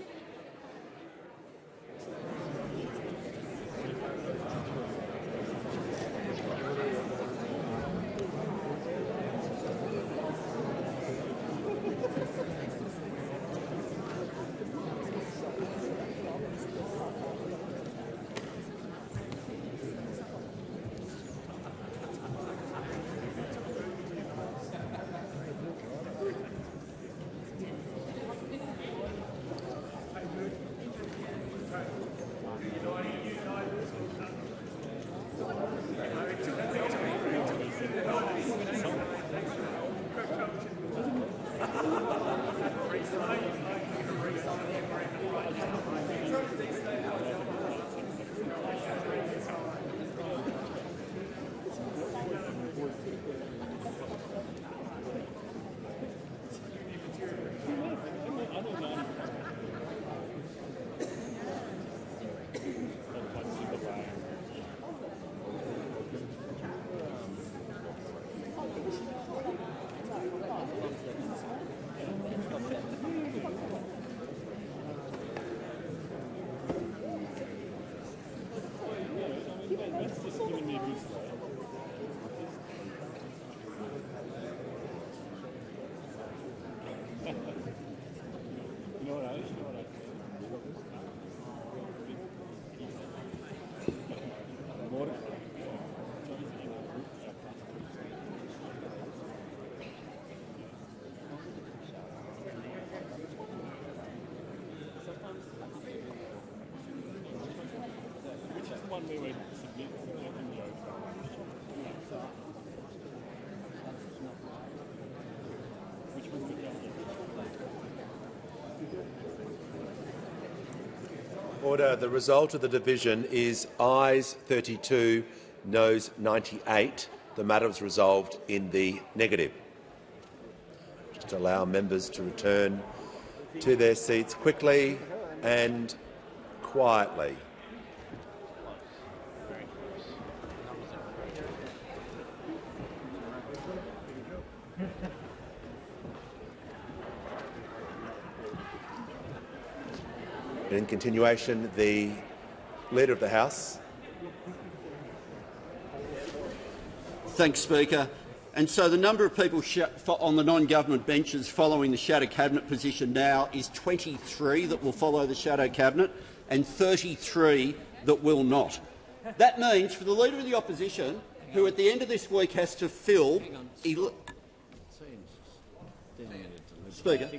Order. The result of the division is ayes 32, noes 98. The matter was resolved in the negative. Just allow members to return to their seats quickly and quietly. In continuation, the Leader of the House. Thanks, Speaker. And so the number of people on the non-government benches following the shadow cabinet position now is 23 that will follow the shadow cabinet and 33 that will not. That means for the Leader of the Opposition, who at the end of this week has to fill... Speaker.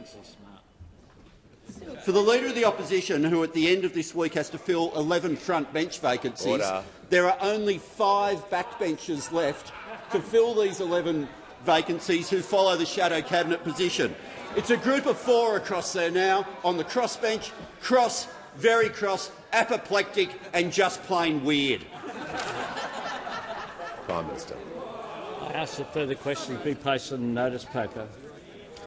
For the Leader of the Opposition, who at the end of this week has to fill 11 front bench vacancies, there are only 5 backbenchers left to fill these 11 vacancies who follow the shadow cabinet position. It's a group of 4 across there now on the crossbench, cross, very cross, apoplectic and just plain weird. Prime Minister. I ask that further questions be placed on the notice paper.